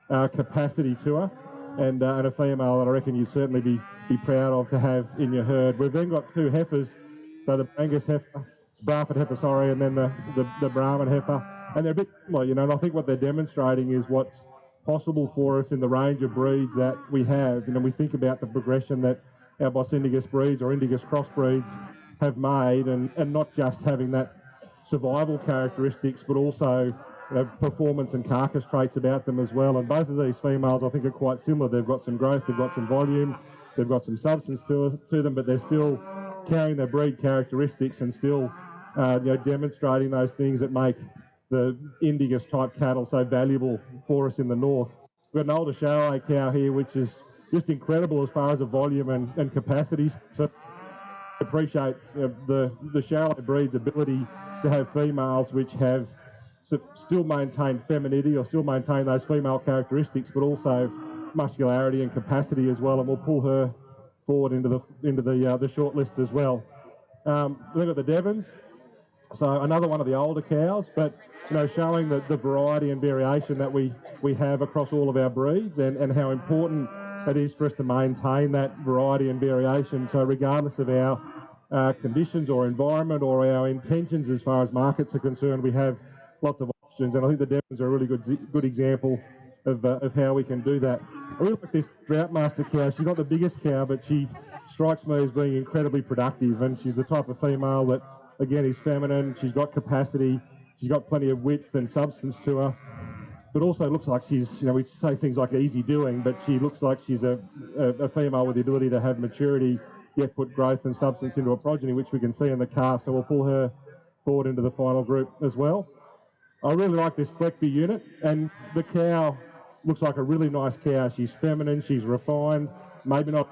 of capacity to her, and a female that I reckon you'd certainly be proud of to have in your herd. We've then got 2 heifers, so the Brangus heifer, Barfoot heifer, sorry, and then the Brahman heifer, and they're a bit similar, and I think what they're demonstrating is what's possible for us in the range of breeds that we have. We think about the progression that our Bosindicus breeds or Indicus crossbreeds have made, and not just having that survival characteristics, but also performance and carcass traits about them as well. And both of these females, I think, are quite similar. They've got some growth, they've got some volume, they've got some substance to them, but they're still carrying their breed characteristics and still demonstrating those things that make the Indicus type cattle so valuable for us in the north. We've got an older Charolais cow here, which is just incredible as far as the volume and capacities. So appreciate the Charolais breed's ability to have females which have still maintain femininity or still maintain those female characteristics, but also muscularity and capacity as well. And we'll pull her forward into the short list as well. We've got the Devons. So another one of the older cows, but showing the variety and variation that we have across all of our breeds, and how important it is for us to maintain that variety and variation. So regardless of our conditions or environment or our intentions as far as markets are concerned, we have lots of options, and I think the Devons are a really good example of how we can do that. I really like this Droughtmaster cow. She's not the biggest cow, but she strikes me as being incredibly productive, and she's the type of female that, again, is feminine. She's got capacity, she's got plenty of width and substance to her, but also looks like she's, we say things like easy doing, but she looks like she's a female with the ability to have maturity, yet put growth and substance into a progeny, which we can see in the calf. So we'll pull her forward into the final group as well. I really like this Fleckby unit, and the cow looks like a really nice cow. She's feminine, she's refined, maybe not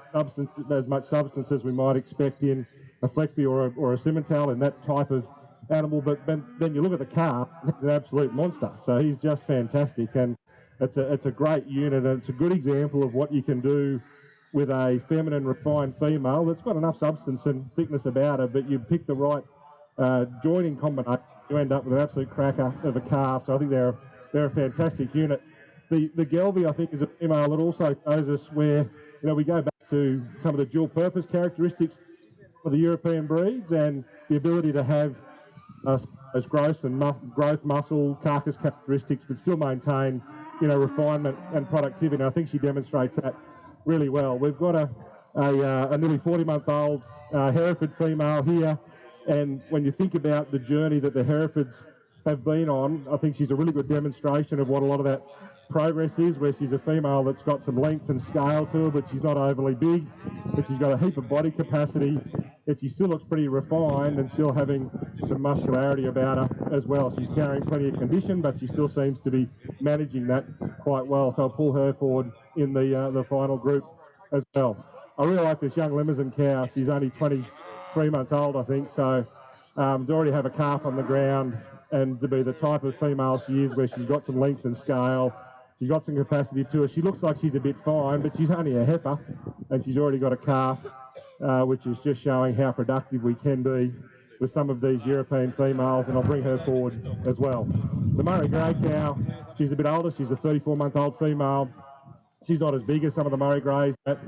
as much substance as we might expect in a Fleckby or a Simmental in that type of animal, but then you look at the calf, it's an absolute monster. So he's just fantastic, and it's a great unit, and it's a good example of what you can do with a feminine, refined female that's got enough substance and thickness about her, but you pick the right joining combination, you end up with an absolute cracker of a calf. So I think they're a fantastic unit. The Gelby, I think, is a female that also shows us where we go back to some of the dual purpose characteristics of the European breeds, and the ability to have as growth and growth, muscle, carcass characteristics, but still maintain refinement and productivity. And I think she demonstrates that really well. We've got a nearly 40-month-old Hereford female here, and when you think about the journey that the Herefords have been on, I think she's a really good demonstration of what a lot of that progress is, where she's a female that's got some length and scale to her, but she's not overly big, but she's got a heap of body capacity, and she still looks pretty refined and still having some muscularity about her as well. She's carrying plenty of condition, but she still seems to be managing that quite well. So I'll pull her forward in the final group as well. I really like this young Limousin cow. She's only 23 months old, I think, so to already have a calf on the ground and to be the type of female she is, where she's got some length and scale, she's got some capacity to her. She looks like she's a bit fine, but she's only a heifer, and she's already got a calf. which is just showing how productive we can be with some of these European females, and I'll bring her forward as well. The Murray Grey cow, she's a bit older, she's a 34-month-old female. She's not as big as some of the Murray Greys that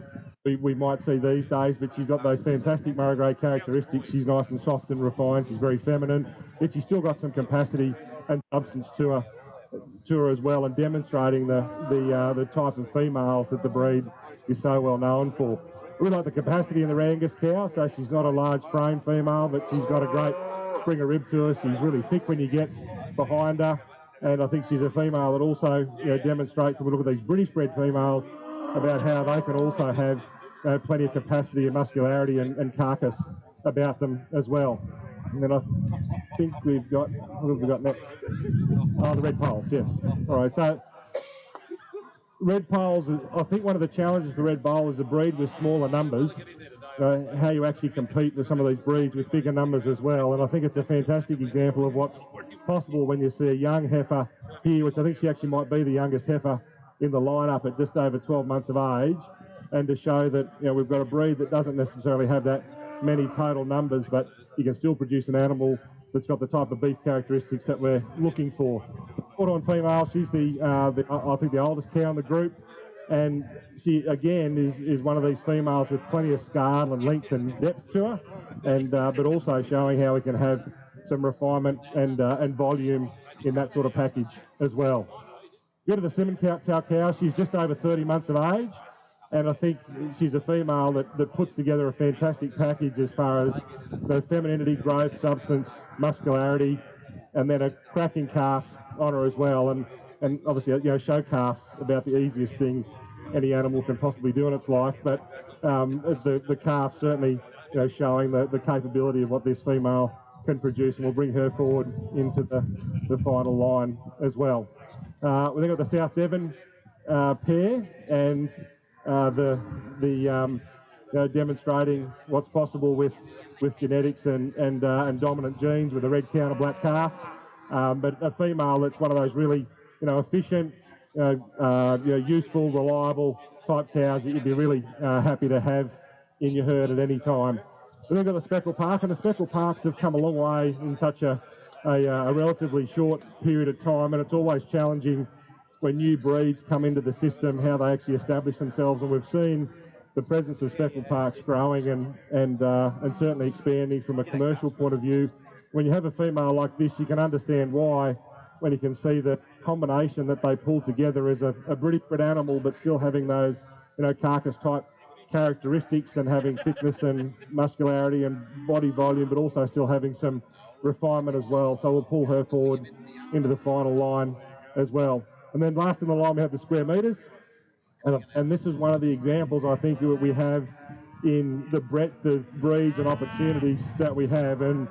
we might see these days, but she's got those fantastic Murray Grey characteristics. She's nice and soft and refined, she's very feminine, yet she's still got some capacity and substance to her as well, and demonstrating the type of females that the breed is so well known for. We like the capacity in the Angus cow, so she's not a large frame female, but she's got a great spring of rib to her. She's really thick when you get behind her, and I think she's a female that also demonstrates, when we look at these British bred females, about how they can also have plenty of capacity and muscularity and carcass about them as well. And then I think we've got, what have we got next? Oh, the red poles, yes. All right, so red poles, I think one of the challenges for red pole is a breed with smaller numbers, how you actually compete with some of these breeds with bigger numbers as well. And I think it's a fantastic example of what's possible when you see a young heifer here, which I think she actually might be the youngest heifer in the lineup at just over 12 months of age, and to show that we've got a breed that doesn't necessarily have that many total numbers, but you can still produce an animal that's got the type of beef characteristics that we're looking for. On female, she's I think the oldest cow in the group, and she again is one of these females with plenty of scale and length and depth to her, and but also showing how we can have some refinement and volume in that sort of package as well. Go to the Simmental cow, she's just over 30 months of age, and I think she's a female that puts together a fantastic package as far as the femininity, growth, substance, muscularity, and then a cracking calf on her as well. And obviously, show calves about the easiest thing any animal can possibly do in its life, but the calf certainly showing the capability of what this female can produce, and we'll bring her forward into the final line as well. We've then got the South Devon pair, and demonstrating what's possible with genetics and dominant genes with a red cow and a black calf, but a female that's one of those really efficient, useful, reliable type cows that you'd be really happy to have in your herd at any time. Then we've got the Speckled Park, and the Speckled Parks have come a long way in such a relatively short period of time, and it's always challenging when new breeds come into the system, how they actually establish themselves. And we've seen the presence of Speckled Parks growing and certainly expanding from a commercial point of view. When you have a female like this, you can understand why, when you can see the combination that they pull together as a British bred animal, but still having those carcass type characteristics and having thickness and muscularity and body volume, but also still having some refinement as well. So we'll pull her forward into the final line as well. And then last in the line we have the square metres, and this is one of the examples I think that we have in the breadth of breeds and opportunities that we have, and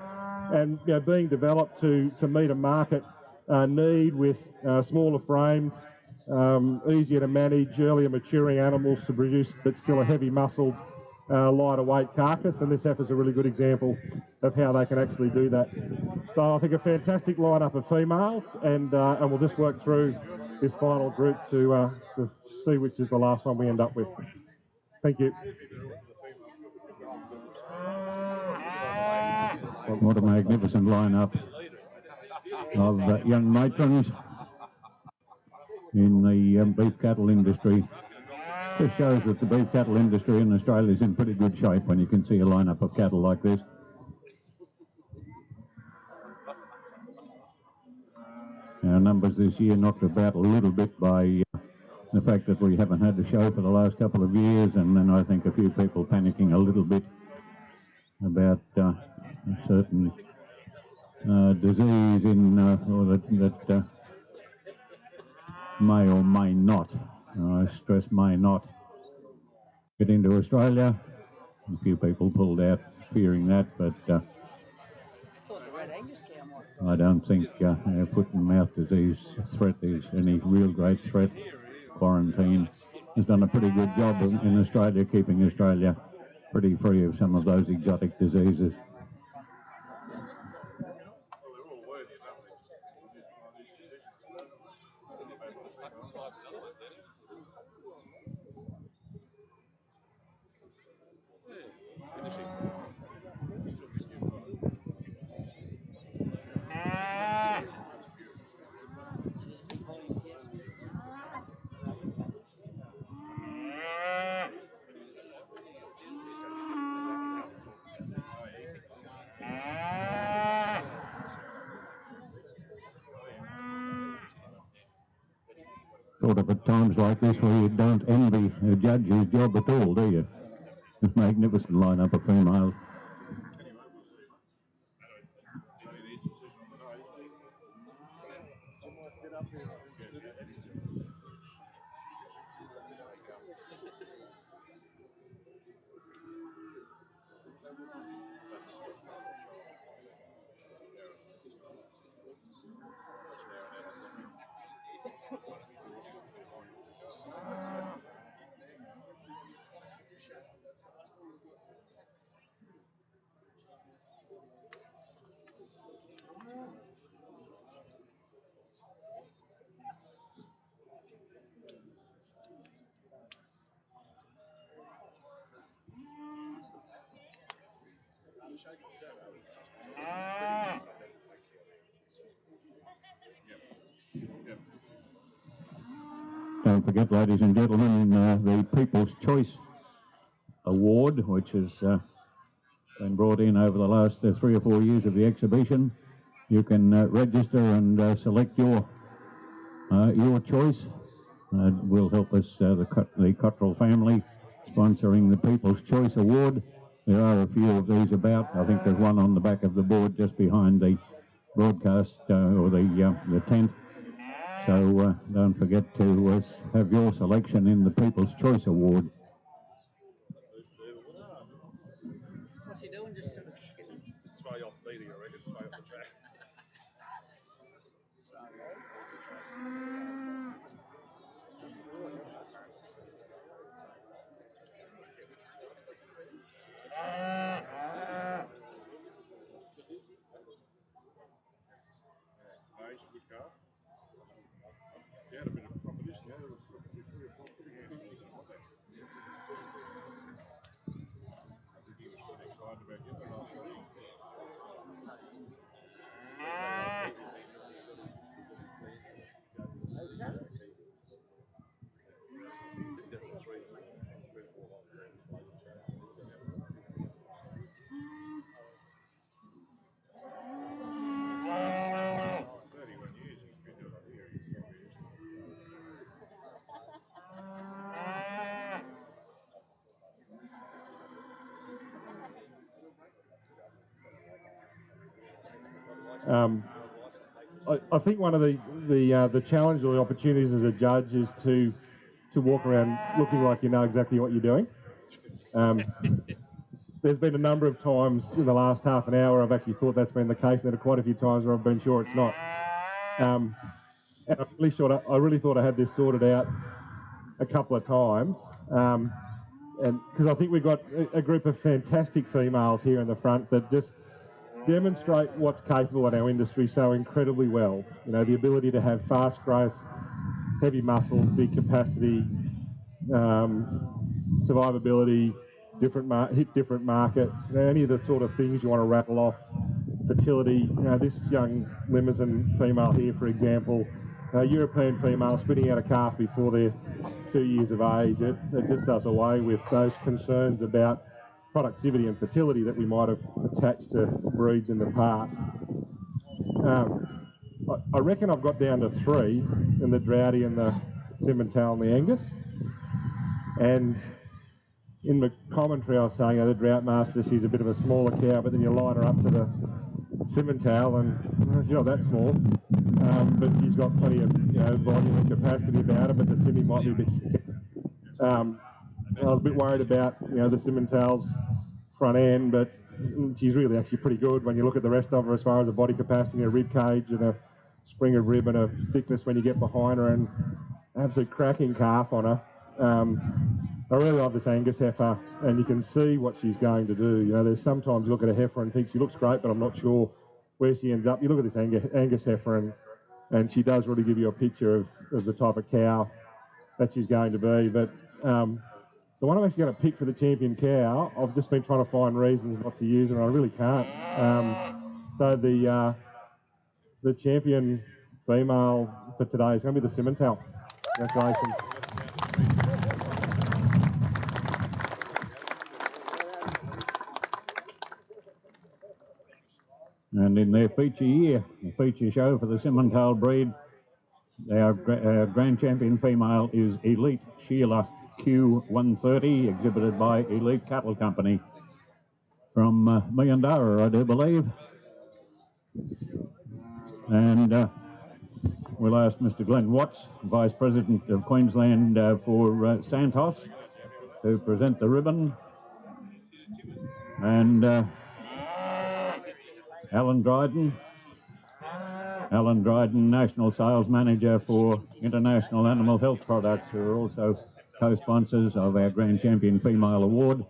being developed to meet a market need with smaller framed, easier to manage, earlier maturing animals to produce, but still a heavy muscled, lighter weight carcass, and this heifer's a really good example of how they can actually do that. So I think a fantastic lineup of females, and we'll just work through this final group to see which is the last one we end up with. Thank you. What a magnificent lineup of young matrons in the beef cattle industry. This shows that the beef cattle industry in Australia is in pretty good shape when you can see a lineup of cattle like this. Our numbers this year knocked about a little bit by the fact that we haven't had the show for the last couple of years, and then I think a few people panicking a little bit about a certain disease that may or may not, I stress may not, get into Australia. A few people pulled out fearing that, but I don't think our foot and mouth disease threat is any real great threat. Quarantine has done a pretty good job in Australia, keeping Australia pretty free of some of those exotic diseases. sort of at times like this where you don't envy a judge's job at all, do you? This magnificent lineup of females. Don't forget, ladies and gentlemen, the People's Choice Award, which has been brought in over the last 3 or 4 years of the exhibition. You can register and select your choice. Will help us, the Cottrell family, sponsoring the People's Choice Award. There are a few of these about. I think there's one on the back of the board just behind the broadcast or the tent. So don't forget to have your selection in the People's Choice Award. What's she doing? Just sort of try off feeding, I reckon, try off the track. Nice, good calf. He had a bit of competition there. There was 3 or 4 pretty hands. I think he was pretty excited about getting the last one. I think one of the challenge or the opportunities as a judge is to walk around looking like you know exactly what you're doing. There's been a number of times in the last half an hour I've actually thought that's been the case, and there are quite a few times where I've been sure it's not. And I really thought I had this sorted out a couple of times, and because I think we've got a group of fantastic females here in the front that just demonstrate what's capable in our industry so incredibly well. You know, the ability to have fast growth, heavy muscle, big capacity, survivability, hit different markets, you know, any of the sort of things you want to rattle off. Fertility, you know, this young Limousin female here, for example, European female spitting out a calf before they're 2 years of age, it just does away with those concerns about productivity and fertility that we might have attached to breeds in the past. I reckon I've got down to 3 in the Droughty and the Simmental and the Angus. And in the commentary I was saying, the Drought Master, she's a bit of a smaller cow, but then you line her up to the Simmental and she's not that small, but she's got plenty of volume and capacity about her, but the Simmy might be a bit thicker. I was a bit worried about the Simmental's front end, but she's really actually pretty good when you look at the rest of her as far as a body capacity, a rib cage and a spring of rib and a thickness when you get behind her, and absolute cracking calf on her. I really love this Angus heifer, and you can see what she's going to do. You know, there's sometimes you look at a heifer and think she looks great, but I'm not sure where she ends up. You look at this Angus heifer, and she does really give you a picture of the type of cow that she's going to be. But the one I'm actually going to pick for the champion cow, I've just been trying to find reasons not to use her, and I really can't. So the champion female for today is going to be the Simmental. Congratulations. And in their feature year, the feature show for the Simmental breed, Our grand champion female is Elite Sheila Q130, exhibited by Elite Cattle Company from Meandarra, I do believe. And we'll ask Mr. Glenn Watts, Vice President of Queensland for Santos, to present the ribbon. And Alan Dryden, National Sales Manager for International Animal Health Products, who are also co-sponsors of our Grand Champion Female Award.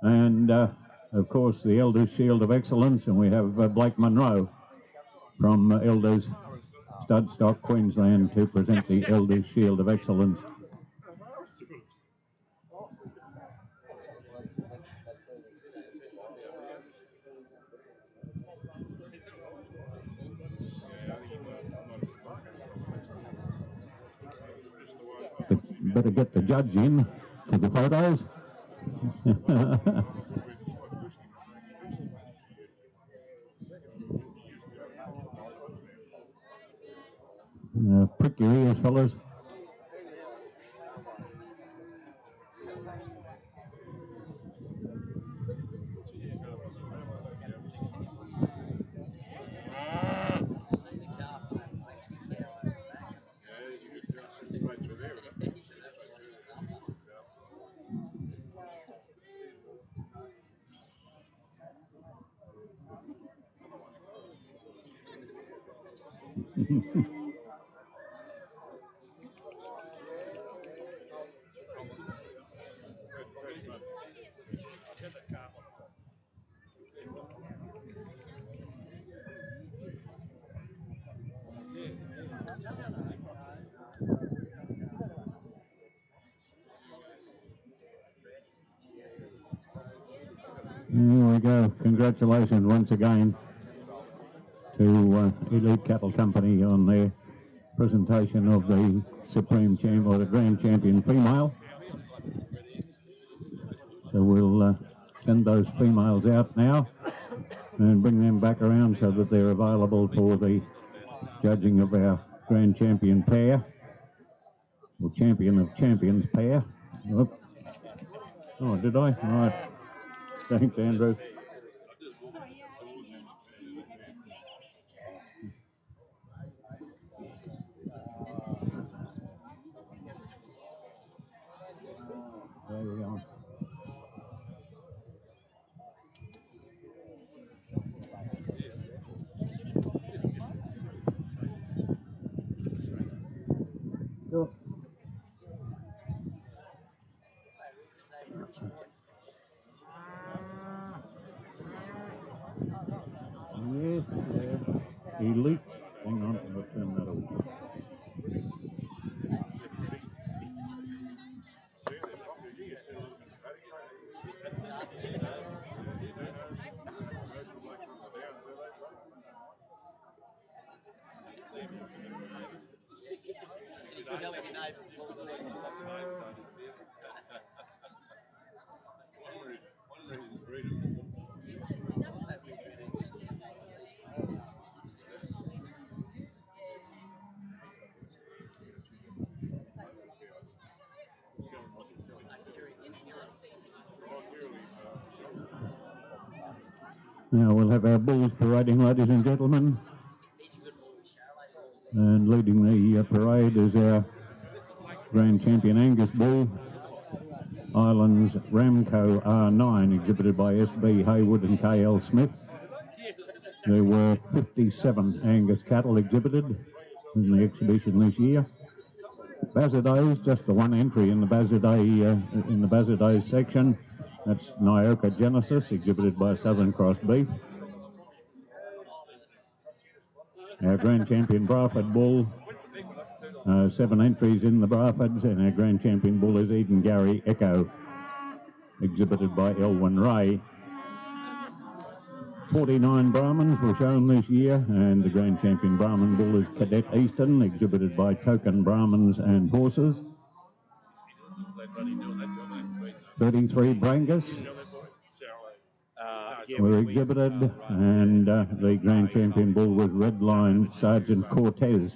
And, of course, the Elders Shield of Excellence, and we have Blake Munro from Elders Studstock, Queensland, to present the Elders Shield of Excellence. Better get the judge in to the photos. Prick your ears, fellas. Here we go. Congratulations once again to Elite Cattle Company on their presentation of the Supreme Champion, or the Grand Champion Female. So we'll send those females out now and bring them back around so that they're available for the judging of our Grand Champion pair, or Champion of Champions pair. Oh, did I? All right. Thanks, Andrew. There you go. Sure. Yes, Elite. Hang on, I'll turn that off. Now we'll have our bulls parading, ladies and gentlemen. And leading the parade is our Grand Champion Angus bull, Ireland's Ramco R9, exhibited by S.B. Haywood and K.L. Smith. There were 57 Angus cattle exhibited in the exhibition this year. Bazados, just the one entry in the Bazados section. That's Nyoka Genesis, exhibited by Southern Cross Beef. Our Grand Champion Bradford bull, 7 entries in the Bradfords, and our Grand Champion bull is Eden Gary Echo, exhibited by Elwyn Ray. 49 Brahmins were shown this year, and the Grand Champion Brahmin bull is Cadet Easton, exhibited by Token Brahmins and Horses. 33 Brangus were exhibited, and the Grand Champion bull was Redline Sergeant Cortez,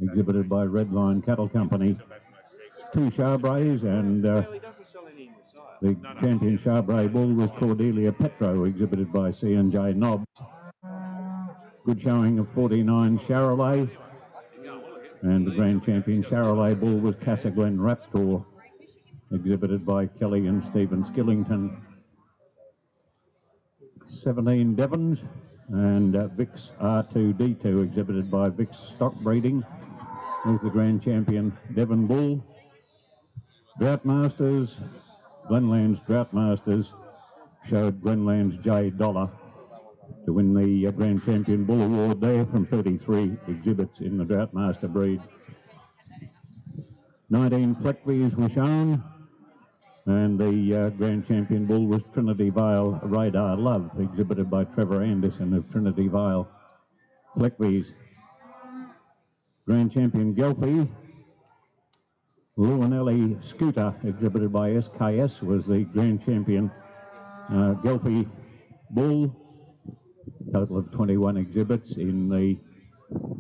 exhibited by Redline Cattle Company. Two Charbreys, and the champion Charbray bull was Cordelia Petro, exhibited by C&J Nobbs. Good showing of 49 Charolais, and the grand champion Charolais bull was Casa Glen Raptor, exhibited by Kelly and Stephen Skillington. 17 Devons, and Vix R2D2, exhibited by Vix Stock Breeding, was the grand champion Devon bull. Drought Masters, Glenland's Drought Masters showed Glenland's J Dollar to win the Grand Champion Bull Award there from 33 exhibits in the Drought Master breed. 19 Fleckvies were shown, and the Grand Champion Bull was Trinity Vale Radar Love, exhibited by Trevor Anderson of Trinity Vale Fleckvies. Grand Champion Gelfie, Luanelli Scooter, exhibited by SKS, was the Grand Champion Gelfie Bull. Total of 21 exhibits in the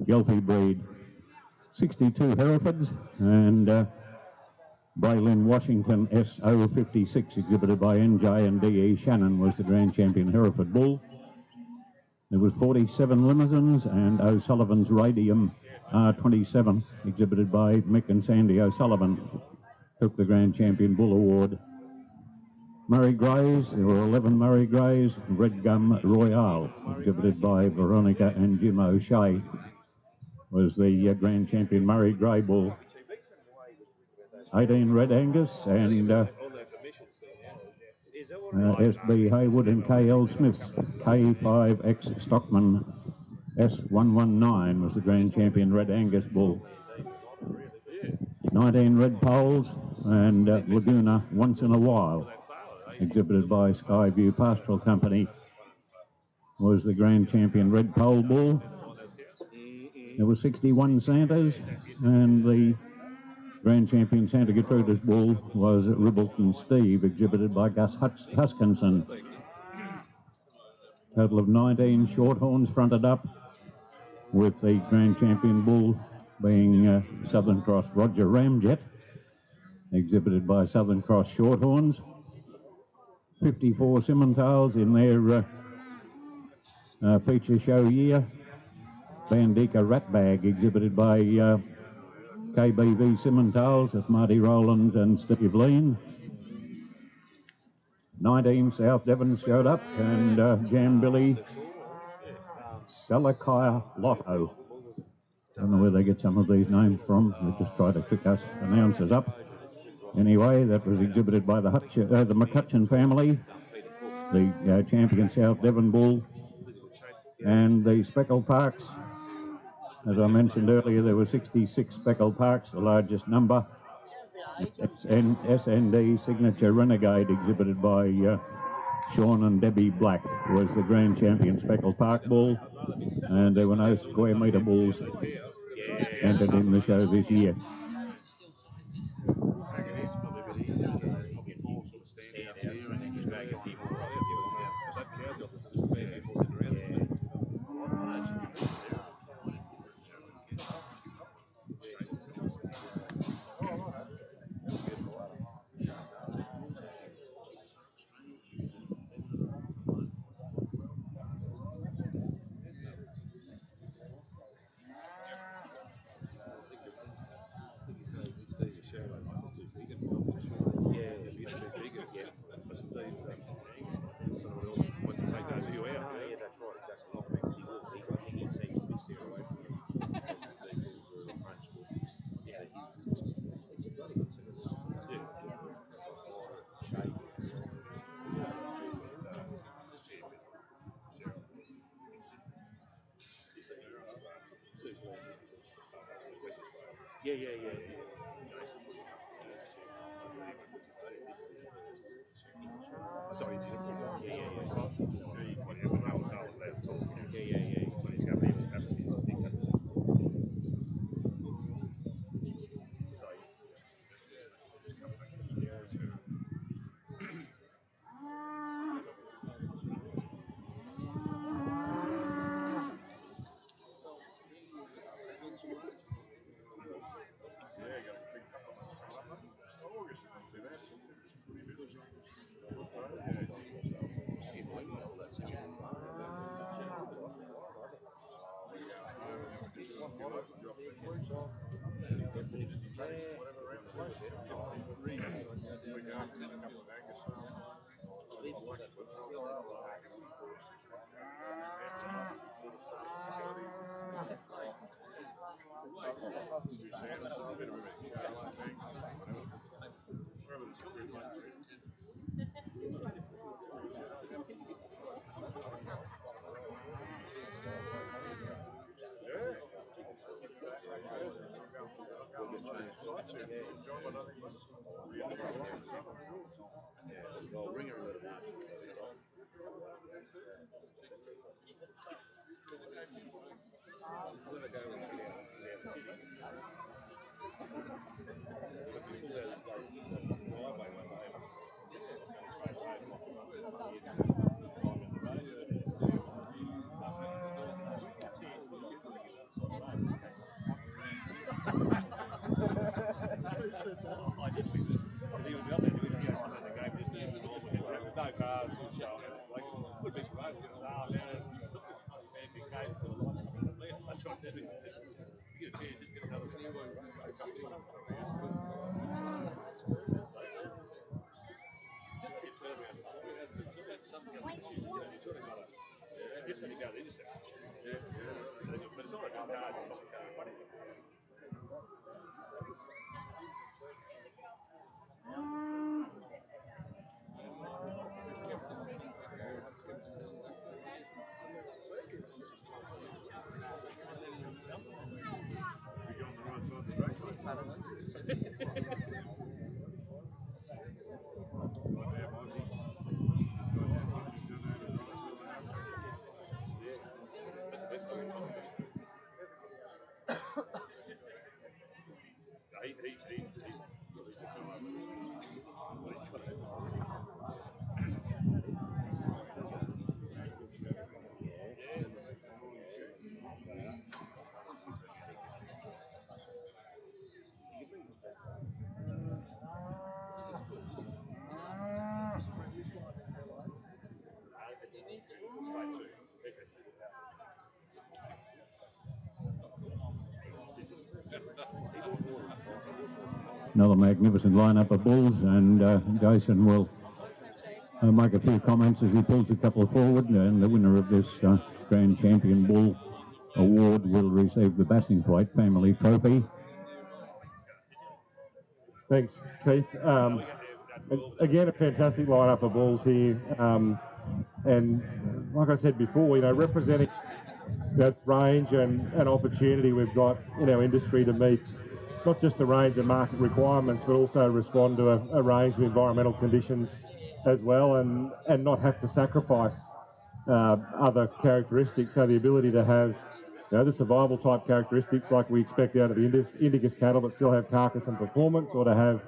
Gelfie breed. 62 Herefords, and Braylin Washington SO56, exhibited by NJ and DE Shannon, was the Grand Champion Hereford Bull. There was 47 Limousines, and O'Sullivan's Radium R27, exhibited by Mick and Sandy O'Sullivan, took the Grand Champion Bull Award. Murray Greys, there were 11 Murray Greys. Red Gum Royale, exhibited by Veronica and Jim O'Shea, was the Grand Champion Murray Grey Bull. 18 Red Angus, and SB Haywood and KL Smith. K5X Stockman S119 was the Grand Champion Red Angus Bull. 19 Red Poles, and Laguna Once in a While, exhibited by Skyview Pastoral Company, was the Grand Champion Red Pole Bull. There were 61 Santas, and the Grand Champion Santa Gertrudis Bull was Ribbleton Steve, exhibited by Gus Huskinson. Total of 19 Shorthorns fronted up, with the Grand Champion Bull being Southern Cross Roger Ramjet, exhibited by Southern Cross Shorthorns. 54 Simmentals in their feature show year. Bandika Ratbag, exhibited by KBV Simmentals with Marty Rowlands and Steve Lean. 19 South Devon showed up, and Jambilly Salakaya Lotto. Don't know where they get some of these names from. They just try to trick us announcers up. Anyway, that was exhibited by the McCutcheon family, the champion South Devon Bull, and the Speckled Parks. As I mentioned earlier, there were 66 Speckled Parks, the largest number. SND Signature Renegade, exhibited by Sean and Debbie Black, was the Grand Champion Speckled Park Bull, and there were no square metre bulls entered in the show this year. no cars, good show. Like, good mix of road, good style, man. Man, big case, that's what I said. Get a chance, just get another few race up to just when you turn around, something else, you sort of got to, just when you go to the intersection. But it's all right, cars, money. You're on the right side of the track. Goddamn Aussies. Goddamn Aussies done that and yeah. That's the best part. He's a fella. What he's got Another magnificent lineup of bulls, and Jason will make a few comments as he pulls a couple forward, and the winner of this Grand Champion Bull Award will receive the Bassingthwaite Family Trophy. Thanks, Keith. Again, a fantastic lineup of bulls here, and like I said before, representing that range and opportunity we've got in our industry to meet not just a range of market requirements, but also respond to a range of environmental conditions as well, and not have to sacrifice other characteristics. So the ability to have the survival type characteristics like we expect out of the Indicus cattle, but still have carcass and performance, or to have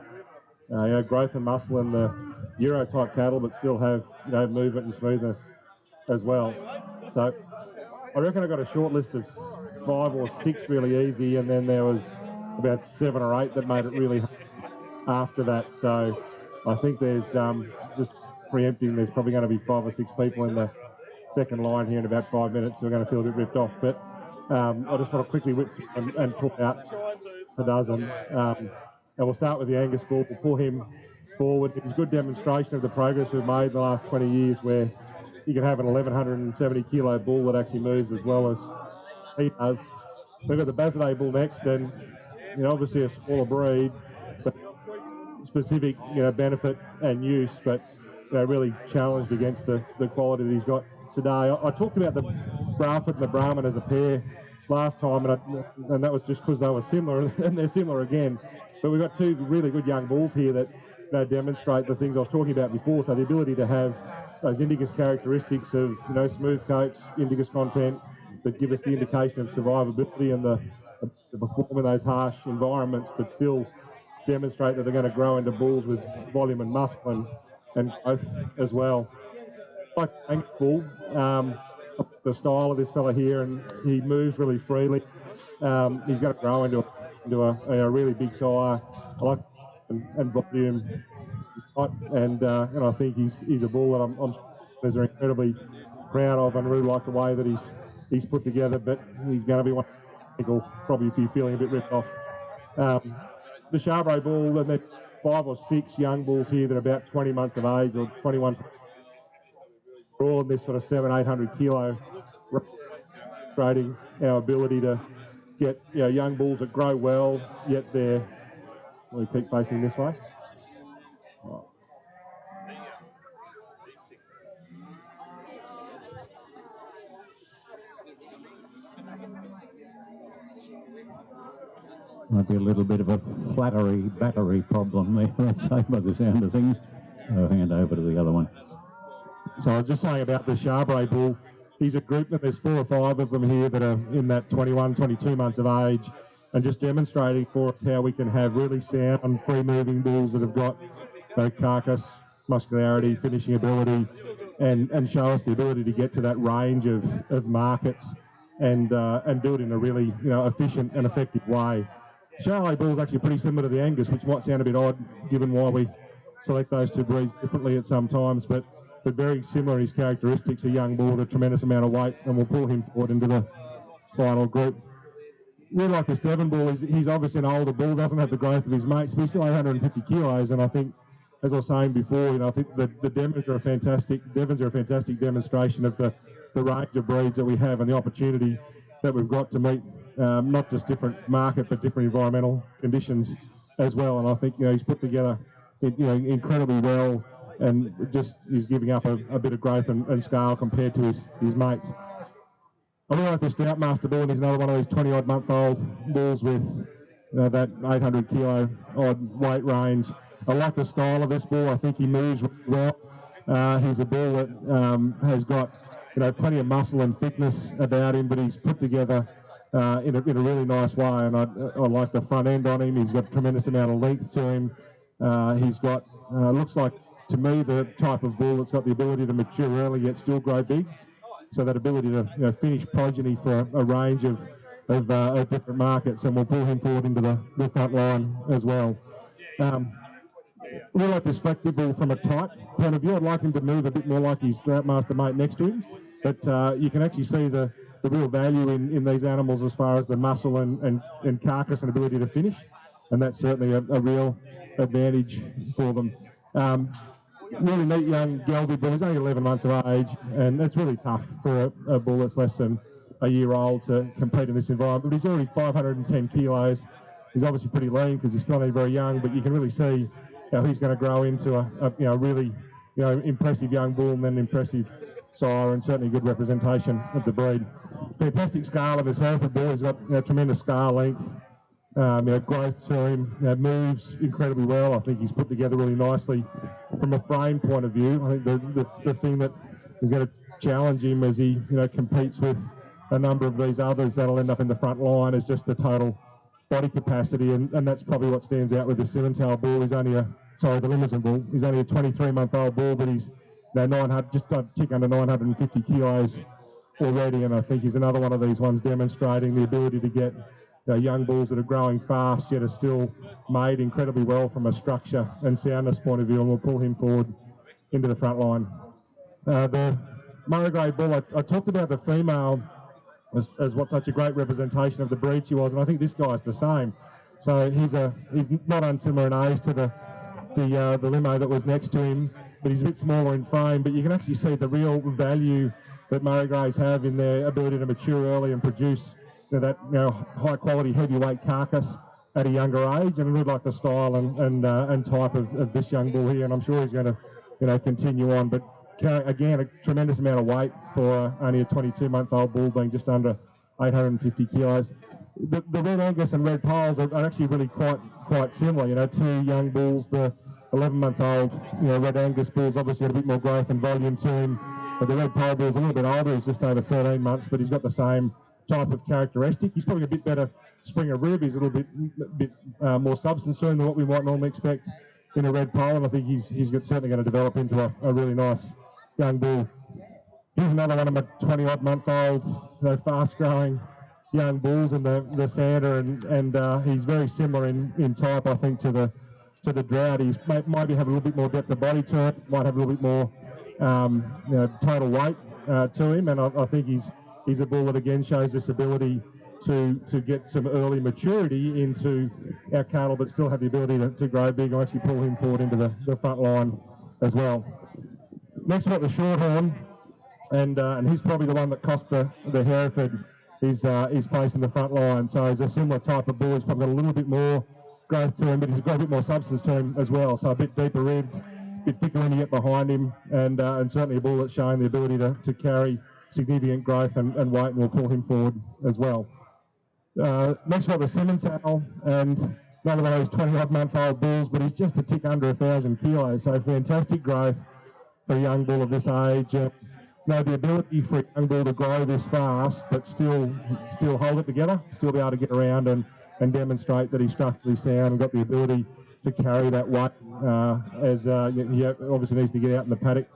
growth and muscle in the Euro type cattle, but still have movement and smoothness as well. So I reckon I got a short list of 5 or 6 really easy, and then there was about 7 or 8 that made it really hard after that. So I think there's just preempting, there's probably going to be 5 or 6 people in the second line here in about 5 minutes who are going to feel a bit ripped off. But I just want to quickly whip and pull out a dozen. And we'll start with the Angus Bull. We'll pull him forward. It's a good demonstration of the progress we've made in the last 20 years, where you can have an 1170 kilo bull that actually moves as well as he does. We've got the Basset Bull next, and obviously a smaller breed, but specific benefit and use, but really challenged against the quality that he's got today. I talked about the Braford and the Brahman as a pair last time, and that was just because they were similar, and they're similar again. But we've got 2 really good young bulls here that demonstrate the things I was talking about before. So the ability to have those Indicus characteristics of smooth coats, Indicus content, that give us the indication of survivability and the perform in those harsh environments, but still demonstrate that they're going to grow into bulls with volume and muscle and growth as well. Like Angus Bull, the style of this fella here, and he moves really freely. He's going to grow into a really big sire. I like and volume, and I think he's a bull that I'm incredibly proud of, and really like the way that he's put together. But he's going to be one will probably be feeling a bit ripped off. The Charbray Bull, and then 5 or 6 young bulls here that are about 20 months of age, or 21. We're all in this sort of 700-800 kilo, demonstrating our ability to get young bulls that grow well, yet they're. We keep facing this way. Might be a little bit of a battery problem there, I'd say, by the sound of things. I'll hand over to the other one. So I was just saying about the Charbray Bull, he's a group that there's 4 or 5 of them here that are in that 21, 22 months of age, and just demonstrating for us how we can have really sound, free-moving bulls that have got carcass, muscularity, finishing ability, and show us the ability to get to that range of markets and do it in a really efficient and effective way. Charbray Bull is actually pretty similar to the Angus, which might sound a bit odd given why we select those 2 breeds differently at some times, but very similar in his characteristics, a young bull with a tremendous amount of weight, and we'll pull him forward into the final group. Really like this Devon bull. He's obviously an older bull, doesn't have the growth of his mates, but he's still 150 kilos, and I think, as I was saying before, I think the Devons are a fantastic demonstration of the range of breeds that we have and the opportunity that we've got to meet not just different market but different environmental conditions as well. And I think he's put together incredibly well, and just is giving up a bit of growth and scale compared to his mates. I really like this Stoutmaster bull, and he's another one of these 20-odd month old bulls with that 800 kilo odd weight range. I like the style of this bull. I think he moves really well. He's a bull that has got plenty of muscle and thickness about him, but he's put together in a really nice way. And I like the front end on him. He's got a tremendous amount of length to him. He's got looks like to me the type of bull that's got the ability to mature early yet still grow big. So that ability to finish progeny for a range of different markets, and we'll pull him forward into the front line as well. We like this Fleckby bull from a type point of view. I'd like him to move a bit more like his Stoutmaster mate next to him, but you can actually see the real value in these animals as far as the muscle and carcass and ability to finish, and that's certainly a real advantage for them. Really neat young Gelby bull. He's only 11 months of age, and it's really tough for a bull that's less than a year old to compete in this environment. But he's already 510 kilos. He's obviously pretty lean because he's still only very young, but you can really see how he's going to grow into a really impressive young bull, and then impressive sire, and certainly a good representation of the breed. Fantastic scale of this Hereford bull. He's got tremendous scale length. Growth to him, moves incredibly well. I think he's put together really nicely from a frame point of view. I think the thing that is going to challenge him as he competes with a number of these others that'll end up in the front line is just the total body capacity, and that's probably what stands out with the Simmental bull. He's only the Limousin bull. He's only a 23-month-old bull, but he's 900, just a tick under 950 kilos already, and I think he's another one of these ones demonstrating the ability to get young bulls that are growing fast yet are still made incredibly well from a structure and soundness point of view, and we'll pull him forward into the front line. The Murray Grey bull, I talked about the female as what such a great representation of the breed she was, and I think this guy's the same. So he's not unsimilar in age to the limo that was next to him, but he's a bit smaller in frame, but you can actually see the real value that Murray Greys have in their ability to mature early and produce that high quality heavyweight carcass at a younger age, and I really like the style and type of this young bull here, and I'm sure he's going to continue on. But again, a tremendous amount of weight for only a 22-month-old bull, being just under 850 kilos. The Red Angus and Red Poles are actually really quite similar. Two young bulls. The 11-month-old Red Angus bull's obviously got a bit more growth and volume to him, but the Red Pole bull's a little bit older. He's just over 13 months, but he's got the same type of characteristic. He's probably a bit better spring of rib. He's a little bit more substance to him than what we might normally expect in a Red Pole, and I think he's certainly going to develop into a really nice young bull. Here's another one of my 20-odd month old, fast-growing young bulls in the Sander, and he's very similar in type, I think, to the Drought. He's maybe have a little bit more depth of body to it, might have a little bit more total weight to him, and I think he's a bull that again shows this ability to get some early maturity into our cattle, but still have the ability to grow big. I'll actually pull him forward into the front line as well. Next we've got the Shorthorn, and he's probably the one that cost the Hereford his place in the front line. So he's a similar type of bull. He's probably got a little bit more growth to him, but he's got a bit more substance to him as well. So a bit deeper ribbed, a bit thicker when you get behind him, and certainly a bull that's showing the ability to carry significant growth and weight, and we'll pull him forward as well. Next we've got the Simmental, and another one of those 20-odd month old bulls, but he's just a tick under 1,000 kilos. So fantastic growth for a young bull of this age. The ability for a young bull to grow this fast, but still hold it together, still be able to get around and demonstrate that he's structurally sound and got the ability to carry that weight as he obviously needs to get out in the paddock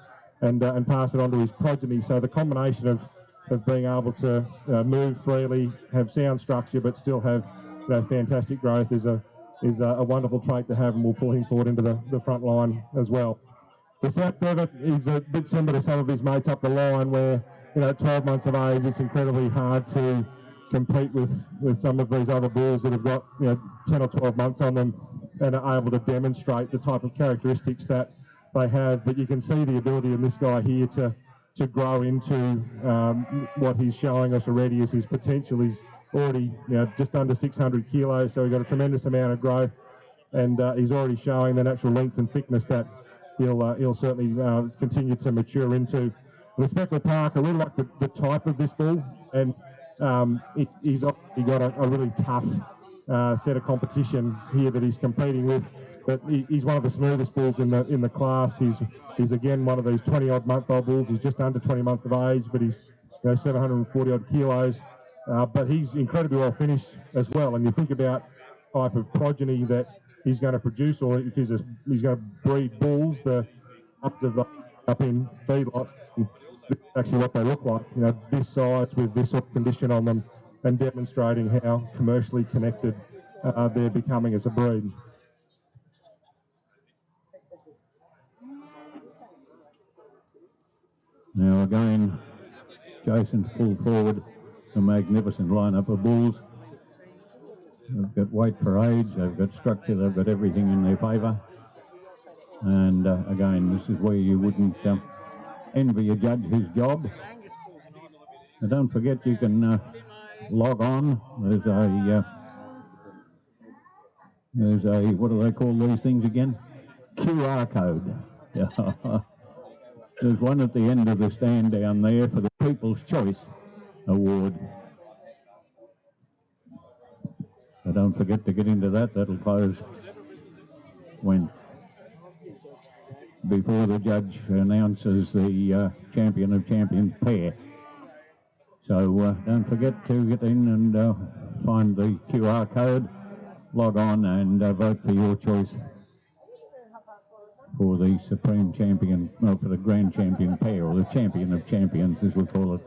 and pass it on to his progeny. So the combination of being able to move freely, have sound structure, but still have fantastic growth is a wonderful trait to have, and we'll pull him forward into the front line as well. The South Devitt is a bit similar to some of his mates up the line where, at 12 months of age, it's incredibly hard to compete with some of these other bulls that have got, 10 or 12 months on them and are able to demonstrate the type of characteristics that they have. But you can see the ability in this guy here to grow into what he's showing us already as his potential. He's already, just under 600 kilos, so he's got a tremendous amount of growth, and he's already showing the natural length and thickness that he'll certainly continue to mature into. The Speckled Park, I really like the type of this bull, and he's obviously got a really tough set of competition here that he's competing with. But he's one of the smoothest bulls in the class. He's again one of these 20-odd-month-old bulls. He's just under 20 months of age, but he's 740-odd kilos. But he's incredibly well finished as well. And you think about the type of progeny that he's going to produce, or if he's going to breed bulls, up in feedlot. This is actually what they look like. This size with this sort of condition on them, and demonstrating how commercially connected they're becoming as a breed. Now again, Jason's pulled forward a magnificent lineup of bulls. They've got weight for age, they've got structure, they've got everything in their favour. And again, this is where you wouldn't envy a judge his job. Now don't forget you can log on. There's a, what do they call these things again? QR code. There's one at the end of the stand down there for the People's Choice Award. So don't forget to get into that. That'll close before the judge announces the champion of champions pair. So don't forget to get in and find the QR code, log on and vote for your choice for the Supreme Champion, well, for the Grand Champion pair, or the Champion of Champions as we call it.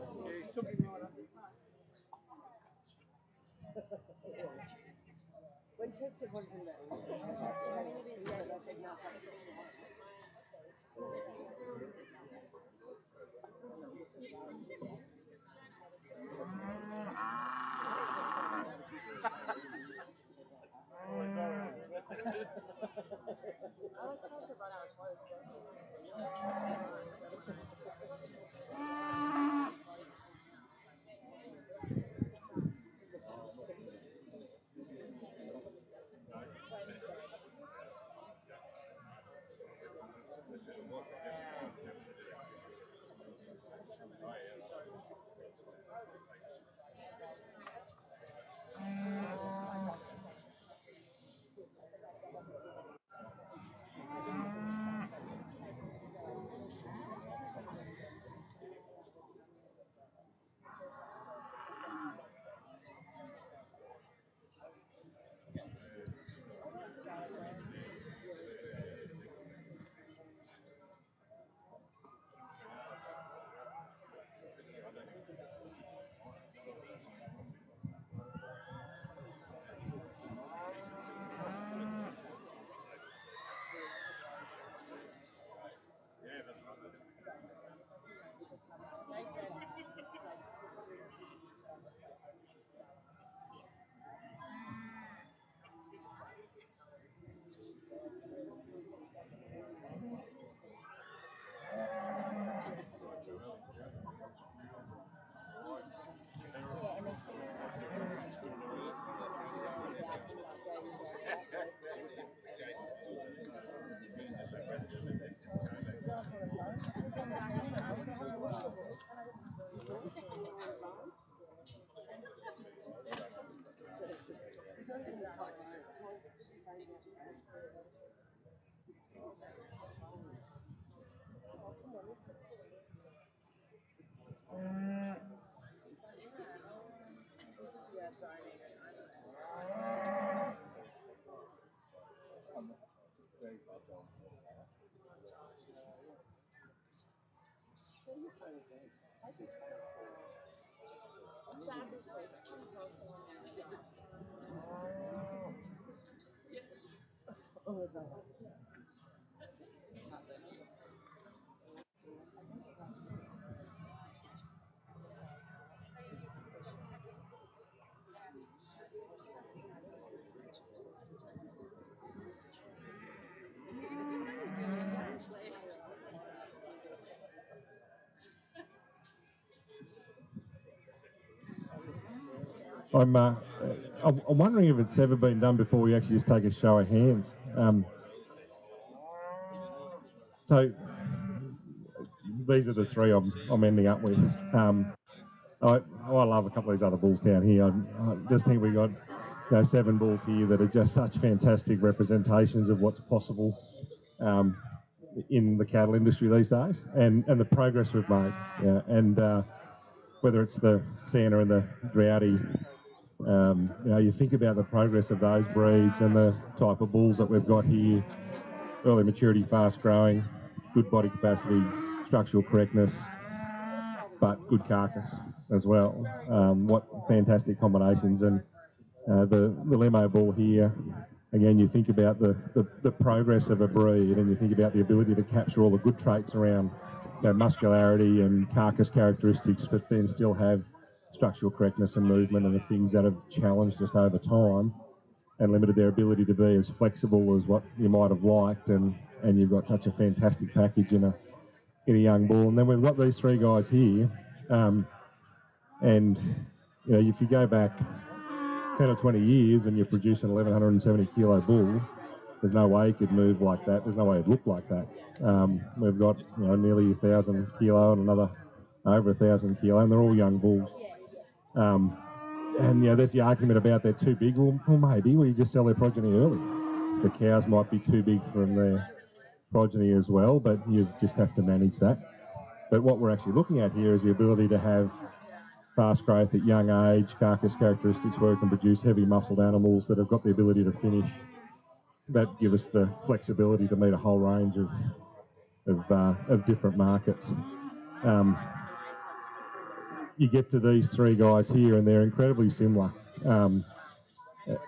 I'm wondering if it's ever been done before. We actually just take a show of hands. So these are the three I'm ending up with. I love a couple of these other bulls down here. I just think we got 7 bulls here that are just such fantastic representations of what's possible in the cattle industry these days, and the progress we've made. Yeah, and whether it's the Santa and the Droughty, you think about the progress of those breeds and the type of bulls that we've got here: early maturity, fast growing, good body capacity, structural correctness, but good carcass as well. What fantastic combinations. And the Lemo bull here, again, you think about the progress of a breed, and you think about the ability to capture all the good traits around muscularity and carcass characteristics, but then still have structural correctness and movement, and the things that have challenged us over time and limited their ability to be as flexible as what you might have liked. And you've got such a fantastic package in a young bull. And then we've got these 3 guys here, and if you go back 10 or 20 years and you're producing an 1170 kilo bull, there's no way he could move like that. There's no way he'd look like that. We've got nearly 1,000 kilo and another over 1,000 kilo, and they're all young bulls. And there's the argument about they're too big. Well, maybe you just sell their progeny early. The cows might be too big from their progeny as well, but you just have to manage that. But what we're actually looking at here is the ability to have fast growth at young age, carcass characteristics where we can produce heavy muscled animals that have got the ability to finish, that give us the flexibility to meet a whole range of different markets. You get to these 3 guys here and they're incredibly similar,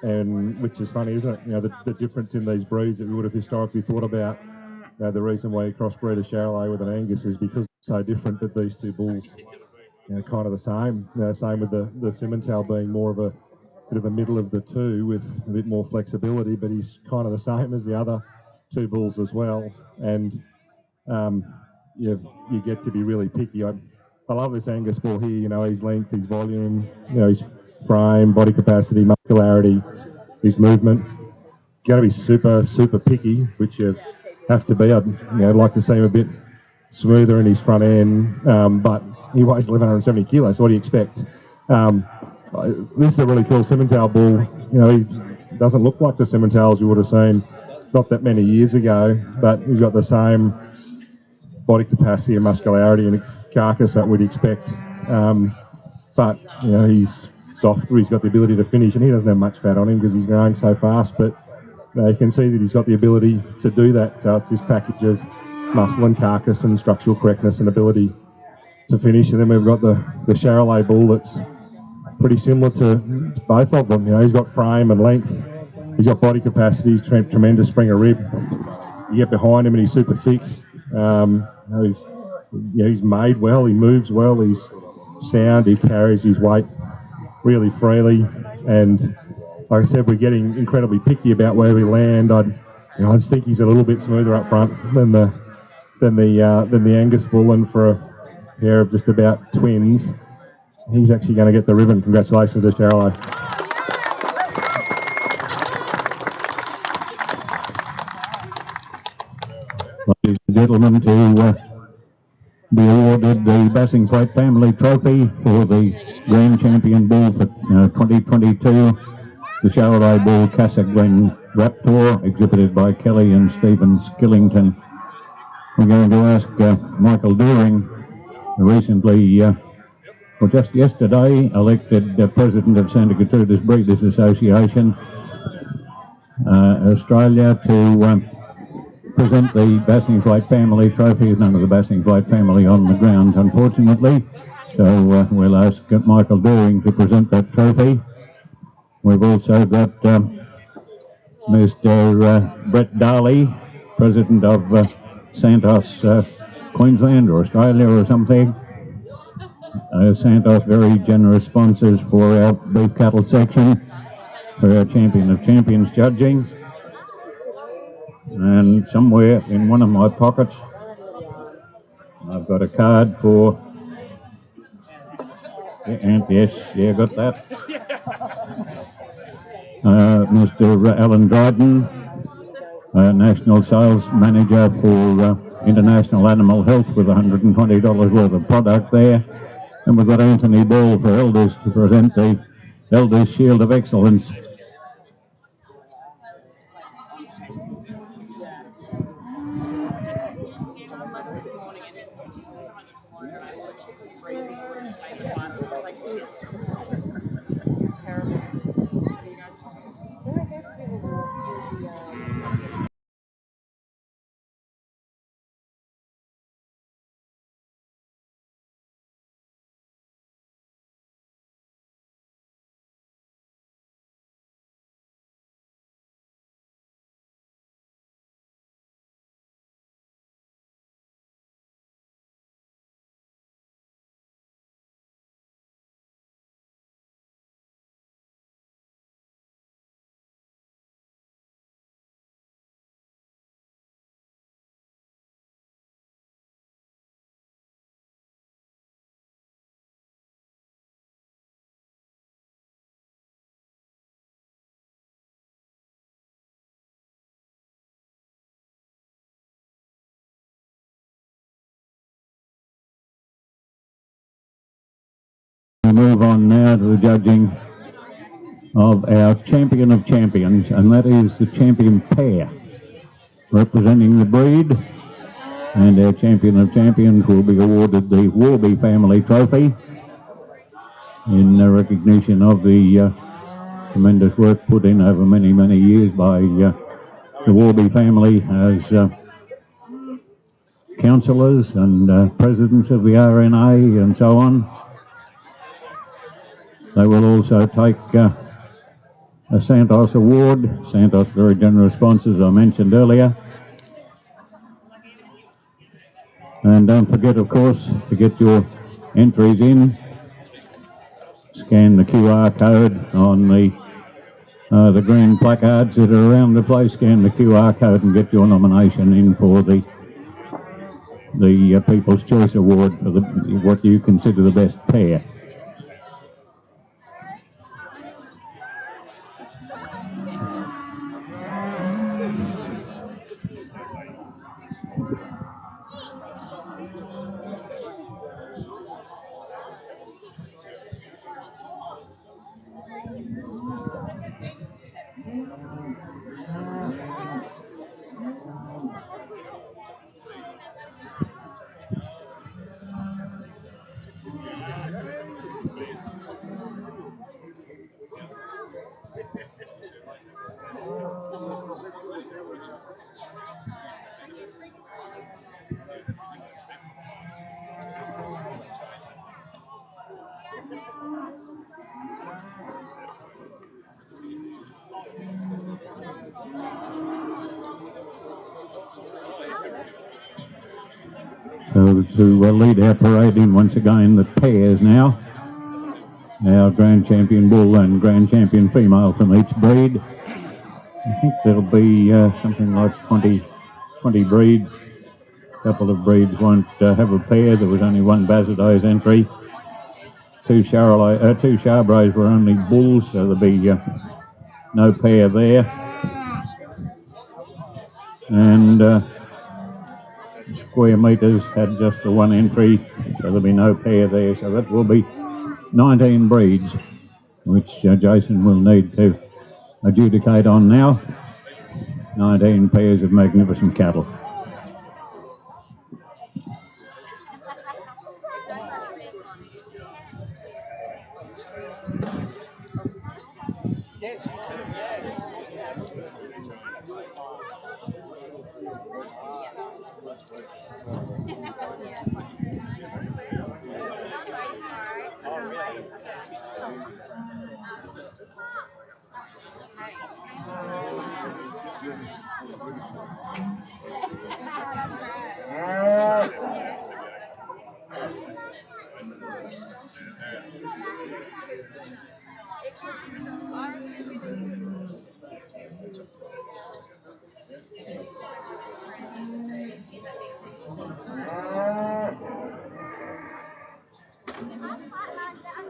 and which is funny, isn't it? The difference in these breeds that we would have historically thought about. The reason why you crossbreed a Charolais with an Angus is because it's so different, but these 2 bulls kind of the same. Same with the Simmental being more of a bit of a middle of the 2 with a bit more flexibility, but he's kind of the same as the other 2 bulls as well. And you get to be really picky. I love this Angus bull here. His length, his volume, his frame, body capacity, muscularity, his movement. You've got to be super, super picky, which you have to be. I'd like to see him a bit smoother in his front end, but he weighs 1,170 kilos, so what do you expect? This is a really cool Simmental bull. He doesn't look like the Simmentals you would have seen not that many years ago, but he's got the same body capacity and muscularity and carcass that we'd expect. But he's softer, he's got the ability to finish, and he doesn't have much fat on him because he's growing so fast, but you can see that he's got the ability to do that. So it's this package of muscle and carcass and structural correctness and ability to finish. And then we've got the Charolais bull that's pretty similar to both of them. He's got frame and length, he's got body capacity, he's tremendous springer rib. You get behind him and he's super thick. He's made well, he moves well, he's sound, he carries his weight really freely. And like I said, we're getting incredibly picky about where we land. I just think he's a little bit smoother up front than the Angus bull, and for a pair of just about twins, he's actually going to get the ribbon. Congratulations to Charolais. Ladies and gentlemen, to be awarded the Bassings White Family Trophy for the Grand Champion Bull for 2022, the Charolais Bull Casaglen Raptor, exhibited by Kelly and Stephen Skillington. We're going to ask Michael Doering, who recently, just yesterday, elected President of Santa Gertrudis Breeders Association Australia, to present the Bassings White Family Trophy. None of the Bassings White family on the ground, unfortunately, so we'll ask Michael Doering to present that trophy. We've also got Mr. Brett Darley, President of Santos Queensland or Australia or something. Santos, very generous sponsors for our beef cattle section, for our Champion of Champions judging. And somewhere in one of my pockets, I've got a card for, and yes, yeah, got that. Mr. Alan Dryden, National Sales Manager for International Animal Health with $120 worth of product there. And we've got Anthony Ball for Elders to present the Elders Shield of Excellence. We move on now to the judging of our champion of champions, and that is the champion pair representing the breed. And our champion of champions will be awarded the Warby family trophy in recognition of the tremendous work put in over many, many years by the Warby family as councillors and presidents of the RNA and so on. They will also take a Santos Award. Santos, very generous sponsors, I mentioned earlier. And don't forget, of course, to get your entries in, scan the QR code on the green placards that are around the place. Scan the QR code and get your nomination in for the People's Choice Award for what you consider the best pair. So to lead our parade in once again, the pairs now. Our Grand Champion Bull and Grand Champion Female from each breed. I think there'll be something like 20 breeds. A couple of breeds won't have a pair. There was only one Bazados entry. Two Charbrots were only bulls, so there'll be no pair there. And Square Meters had just the one entry, so there'll be no pair there. So that will be 19 breeds, which Jason will need to adjudicate on now. 19 pairs of magnificent cattle.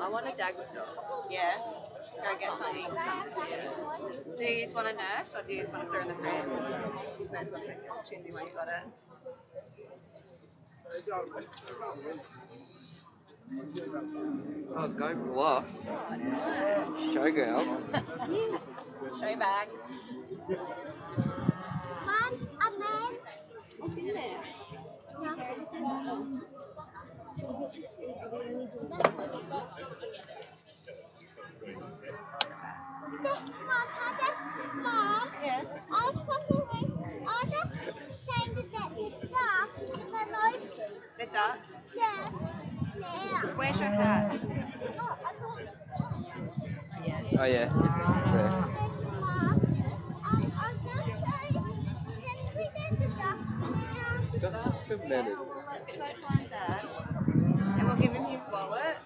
I want a dagger shot. Yeah. Go get something. Do you just want a nurse or do you just want to throw in the pram? You might as well take the opportunity while you got it. Oh, go fluff. Showgirl. Show bag. Mom, a man. What's in there? Mom, Yeah. I was just saying that the duck in the note. The ducks. Yeah. Yeah. Where's your hat? Oh yeah, it's there. Yes, Mom. I'm just saying, can we get the ducks now? Just minutes. Well, let's go find Dad. And we'll give him his wallet.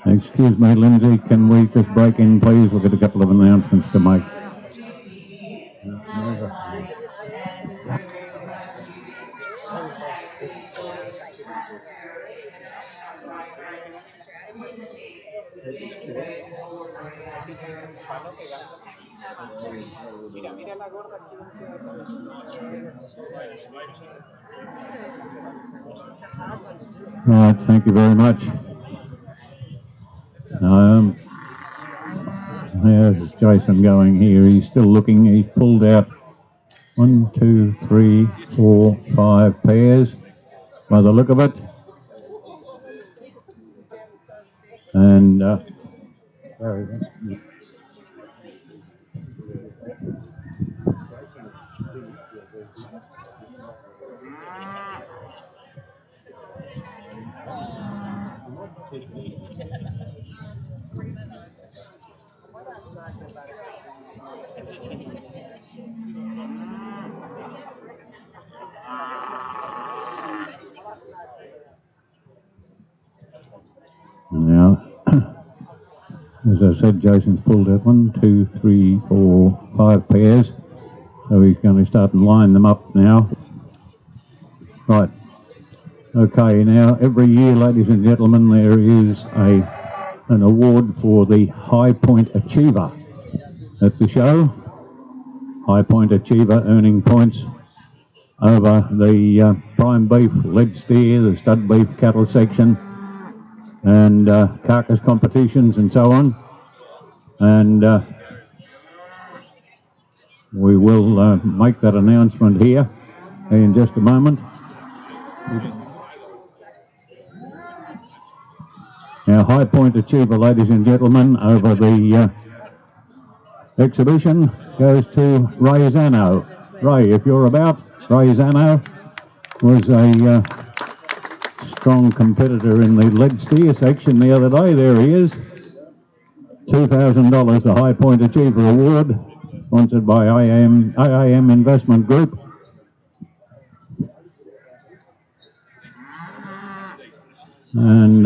Excuse me, Lindsay, can we just break in, please? We've got a couple of announcements to make. Right, thank you very much. There's Jason going here. He's still looking. He's pulled out 1, 2, 3, 4, 5 pairs by the look of it. And now, as I said, Jason's pulled out 1, 2, 3, 4, 5 pairs. So he's going to start and line them up now. Right. Okay, now every year, ladies and gentlemen, there is an award for the High Point Achiever at the show. High Point Achiever earning points over the prime beef, lead steer, the stud beef cattle section, and carcass competitions and so on. And we will make that announcement here in just a moment. Our High Point Achiever, ladies and gentlemen, over the exhibition goes to Ray Zano. Ray, if you're about, Ray Zano was a strong competitor in the lead steer section the other day. There he is. $2,000, the High Point Achiever Award, sponsored by IAM Investment Group. And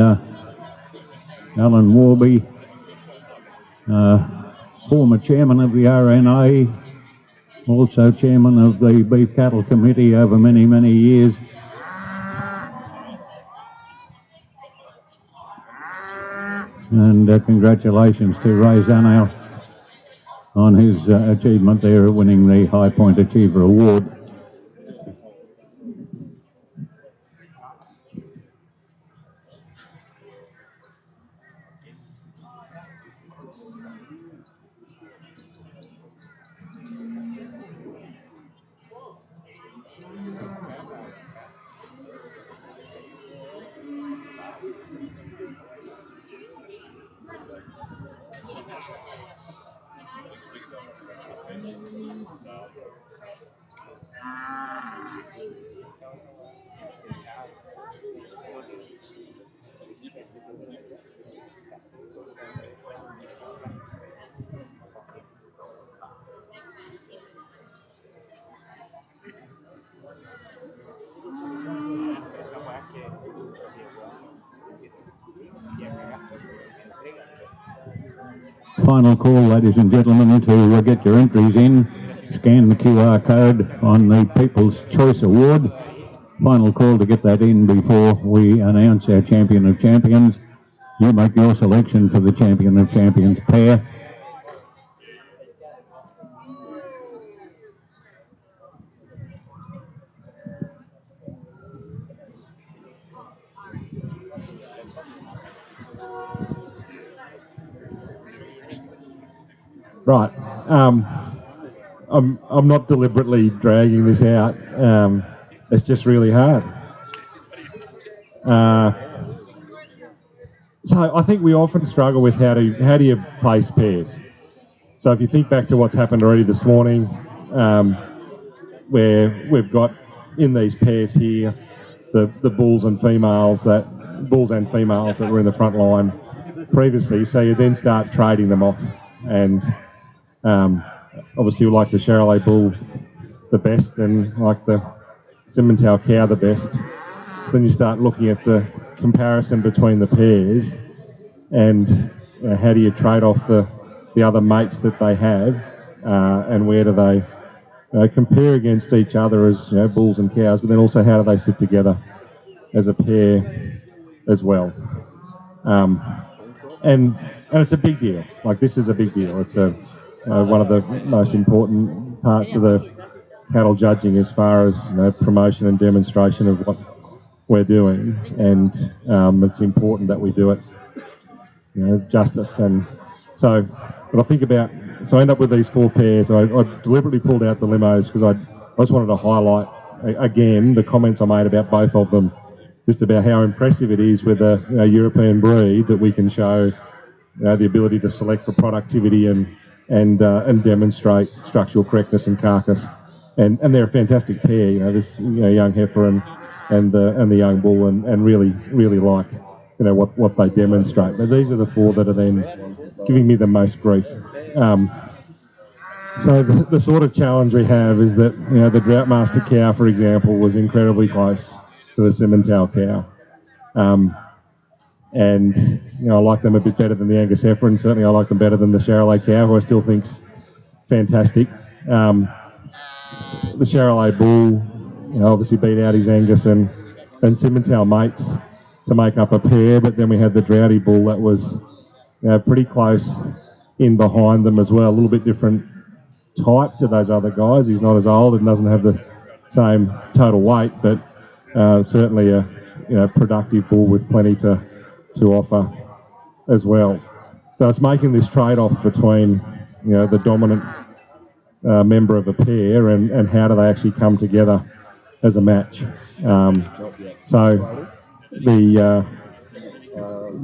Alan Warby, former chairman of the RNA, also chairman of the Beef Cattle Committee over many, many years. And congratulations to Ray Zano on his achievement there of winning the High Point Achiever Award. Final call, ladies and gentlemen, to get your entries in. Scan the QR code on the People's Choice Award. Final call to get that in before we announce our Champion of Champions. You make your selection for the Champion of Champions pair. Right. I'm not deliberately dragging this out. It's just really hard. So I think we often struggle with how do you place pairs. So if you think back to what's happened already this morning, where we've got in these pairs here the bulls and females that were in the front line previously. So you then start trading them off, and obviously you like the Charolais bull the best, and like the Simmental cow the best. So then you start looking at the comparison between the pairs, and how do you trade off the other mates that they have, and where do they compare against each other as bulls and cows, but then also how do they sit together as a pair as well. And it's a big deal. Like, this is a big deal. It's one of the most important parts of the cattle judging as far as promotion and demonstration of what we're doing, and it's important that we do it justice. And so when I think about, so I end up with these 4 pairs. I deliberately pulled out the limos because I just wanted to highlight again the comments I made about both of them, just about how impressive it is with a European breed that we can show the ability to select for productivity and demonstrate structural correctness and carcass. And they're a fantastic pair. This young heifer and the young bull, and really like what they demonstrate. But these are the 4 that are then giving me the most grief. So the sort of challenge we have is that the Droughtmaster cow, for example, was incredibly close to the Simmental cow, and I like them a bit better than the Angus heifer, and certainly I like them better than the Charolais cow, who I still think's fantastic. The Charolais bull obviously beat out his Angus and Simmental mates to make up a pair, but then we had the Droughty bull that was pretty close in behind them as well. A little bit different type to those other guys. He's not as old and doesn't have the same total weight, but certainly a productive bull with plenty to offer as well. So it's making this trade-off between the dominant member of a pair and how do they actually come together as a match. So the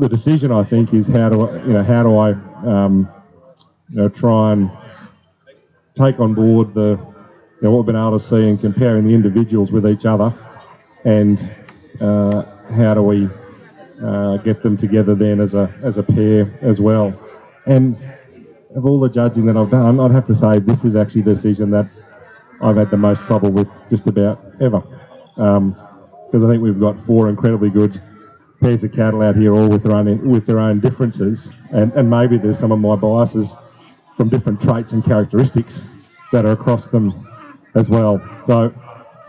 decision, I think, is how do I try and take on board what we've been able to see and comparing the individuals with each other, and how do we get them together then as a pair as well. And of all the judging that I've done, I'd have to say this is actually the decision that I've had the most trouble with just about ever, because I think we've got 4 incredibly good pairs of cattle out here, all with their own differences, and maybe there's some of my biases from different traits and characteristics that are across them as well. So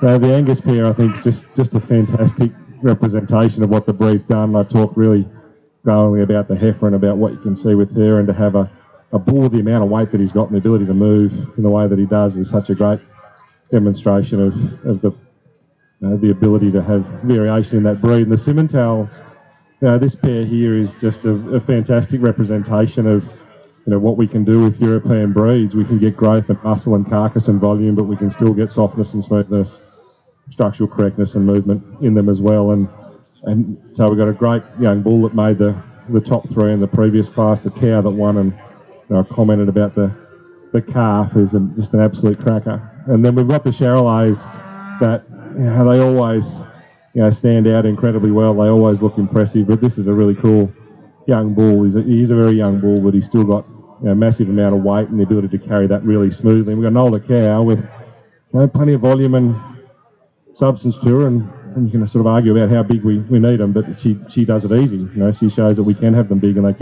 the Angus pair, I think, is just a fantastic representation of what the breed's done. I talk really glowingly about the heifer and about what you can see with her, and to have a bull with the amount of weight that he's got and the ability to move in the way that he does is such a great demonstration of the ability to have variation in that breed. And the Simmentals, this pair here is just a fantastic representation of what we can do with European breeds. We can get growth and muscle and carcass and volume, but we can still get softness and smoothness, structural correctness and movement in them as well. And so we've got a great young bull that made the top 3 in the previous class, the cow that won, and I commented about the calf, who's just an absolute cracker. And then we've got the Charolais that they always stand out incredibly well. They always look impressive, but this is a really cool young bull. He's a very young bull, but he's still got a massive amount of weight and the ability to carry that really smoothly. And we've got an older cow with plenty of volume and substance to her, and you can sort of argue about how big we need them, but she does it easy. She shows that we can have them big and they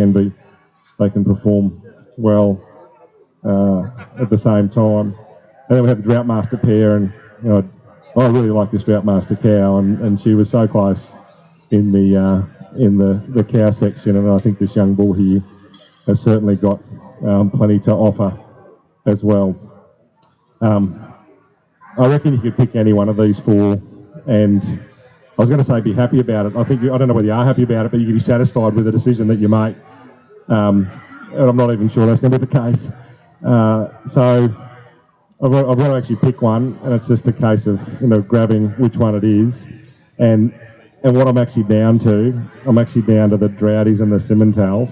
can perform well at the same time. And then we have the Droughtmaster pair, and I really like this Droughtmaster cow, and she was so close in the cow section, and I think this young bull here has certainly got plenty to offer as well. I reckon you could pick any one of these 4, and I was going to say be happy about it. I don't know whether you are happy about it, but you can be satisfied with the decision that you make. And I'm not even sure that's going to be the case. So I've got to actually pick one, and it's just a case of grabbing which one it is. And And what I'm actually down to the Droughties and the Simmentals.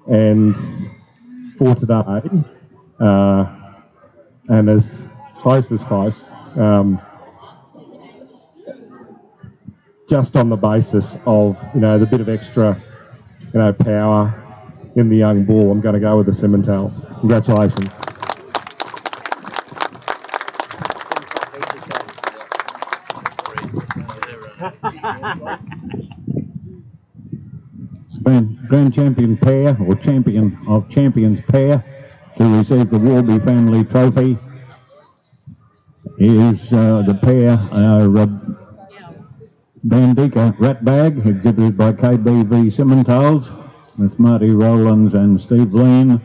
And for today, and as close, just on the basis of, the bit of extra, power in the young bull, I'm going to go with the Simmentals. Congratulations. Grand champion pair, or champion of champions pair, to receive the Warby family trophy is the pair Bandika Rat Bag, exhibited by KBV Simmentals, with Marty Rowlands and Steve Lean,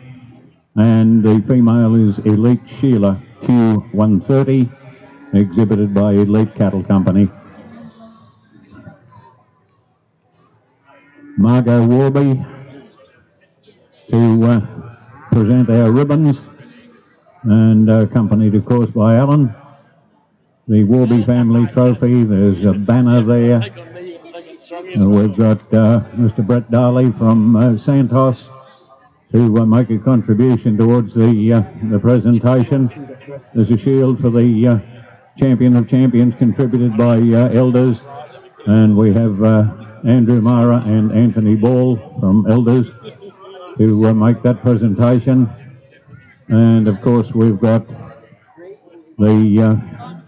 and the female is Elite Sheila Q130, exhibited by Elite Cattle Company. Margot Warby to present our ribbons, and accompanied of course by Alan. The Warby family trophy, there's a banner there. We've got Mr. Brett Darley from Santos to make a contribution towards the presentation. There's a shield for the Champion of Champions, contributed by Elders, and we have Andrew Mara and Anthony Ball from Elders to make that presentation. And of course we've got the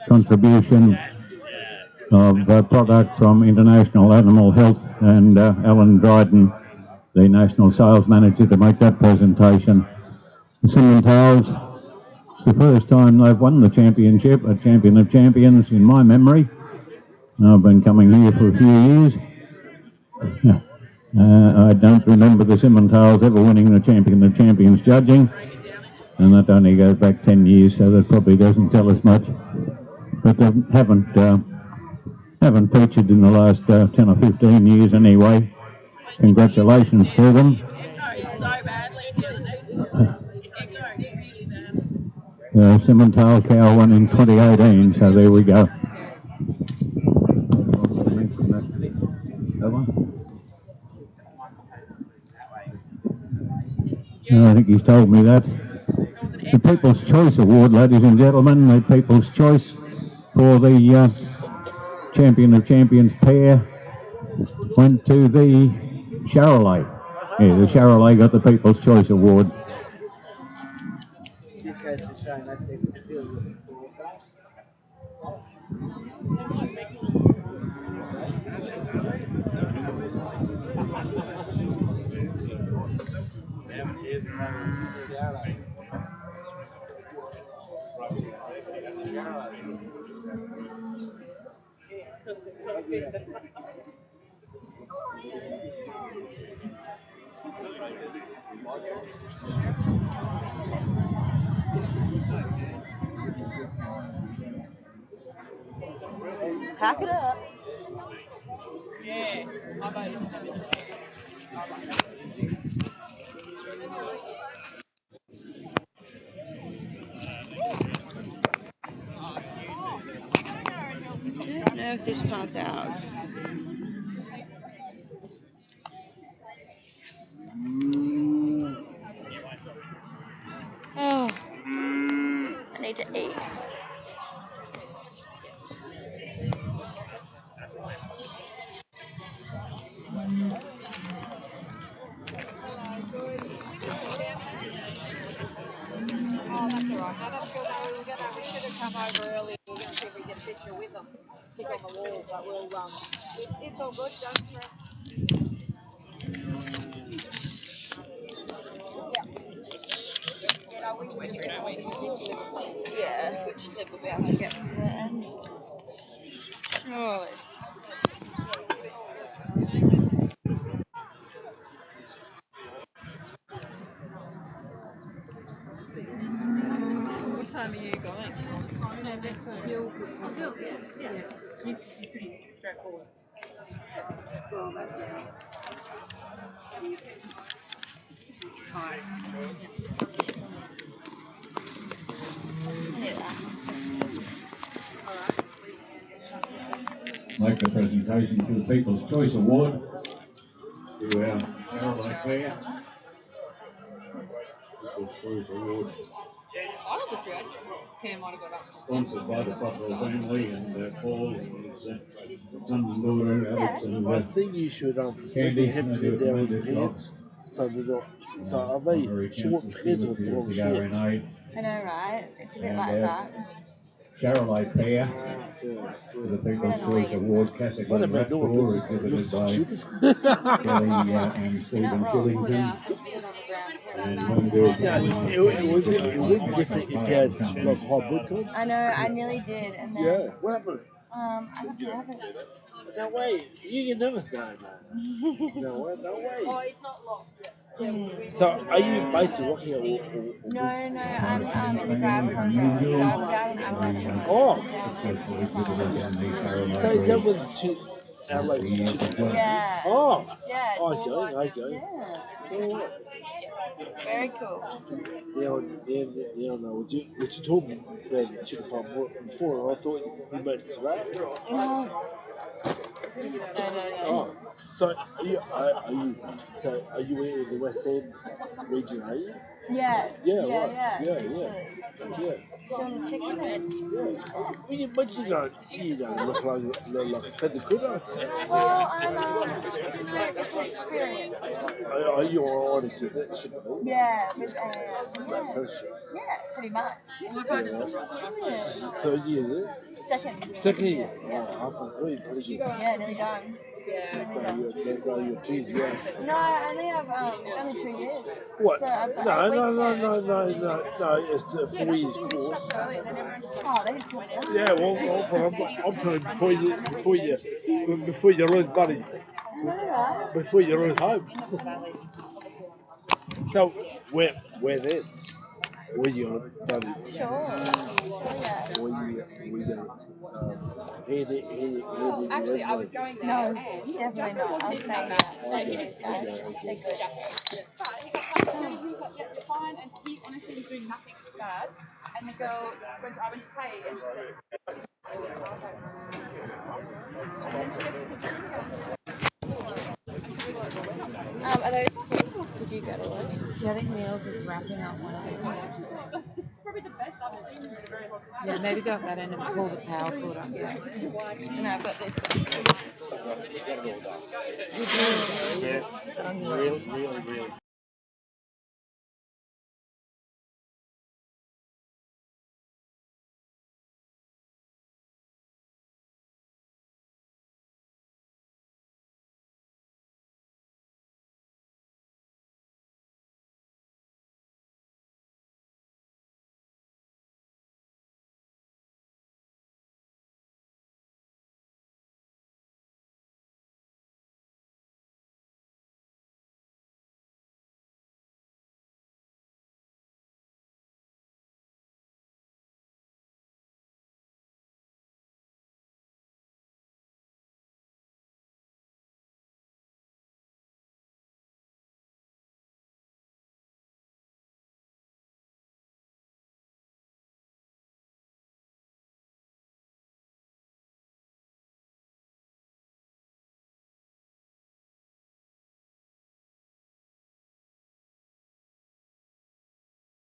contribution of product from International Animal Health, and Alan Dryden, the National Sales Manager, to make that presentation. The Simmentals, it's the first time they've won the championship, a Champion of Champions, in my memory. I've been coming here for a few years. I don't remember the Simmentals ever winning the Champion of Champions judging, and that only goes back 10 years, so that probably doesn't tell us much. But they haven't featured in the last 10 or 15 years anyway. Congratulations to them. Simmental cow won in 2018, so there we go. I think he's told me that. The People's Choice Award, ladies and gentlemen, the People's Choice for the Champion of Champions pair went to the Charolais. Yeah, the Charolais got the People's Choice Award. Pack it up. I don't know if this part's ours. Oh, I need to eat. Oh, that's all right. No, that's good. No, we should have come over early. We're going to see if we get a picture with them. Stick on the wall, but we'll, it's all good. Don't stress. Yeah, no, we can just get we? Yeah, which they will be able to get from there. And oh, What time are you going? No, but you'll yeah. He's pretty straightforward. Roll that down. It's tight. yeah. All right. make the presentation for the People's Choice Award to our Caroline Clare. People's Choice Award I look good dressed. Cam might have got up. sponsored by the Buffalo family and Paul and his son and daughter Alex and I think you should Candy. maybe have to get down with pants so they're not. So are they short pants or long shorts? I know, right? It's a bit like that. Charolais Pear for the People's Choice Award, classic What and am I rap doing? tour This exhibited looks by stupid. Kelly and Stephen Shillington. And one girl Yeah, it would be different if you had like high boots on. I know, I nearly did, and then Yeah, what happened? I got nervous. No way, you get nervous now, man. No way. Oh, it's not locked yet. So, are you basically working at or No, I'm in the grad program, so I'm down in Adelaide at the moment. Oh, Down in Tier 5. so is that with the two Adelaide chicken? Yeah. Oh, Yeah. okay. Yeah. Oh, Very cool. now, would you told me about the chicken farm before, and I thought you meant that. No. Oh, so are you in the West End region? Are you? Yeah. Yeah. Yeah. Yeah. Some chicken and But you don't look like a feather cutter. well, it's an experience. Are you on a convention? Yeah, with Like apprenticeship. yeah, pretty much. Yeah. Third year, is it? Second year. Yeah. Oh, half a third apprenticeship. Yeah, nearly done. Your kids, yeah. No, I only have it's only 2 years. What? So I've got No. It's a 4 years course. Oh, they did 20. Yeah, I'm telling you before you lose money, before you lose home. So where then? Were you on buddy? Sure, yeah. Were you Actually, I was going there. No, definitely not. I'll stay here. They're good. He was like, yeah, you're fine. And he honestly was doing nothing bad. And the girl, I went to pay, and she said, Are those cool? Did you go to work? Yeah, I think Niels is wrapping up one of them. probably the best I've seen in a very long time. Yeah, maybe go up that end and pull the power cord up. Yeah. And I've got this. Really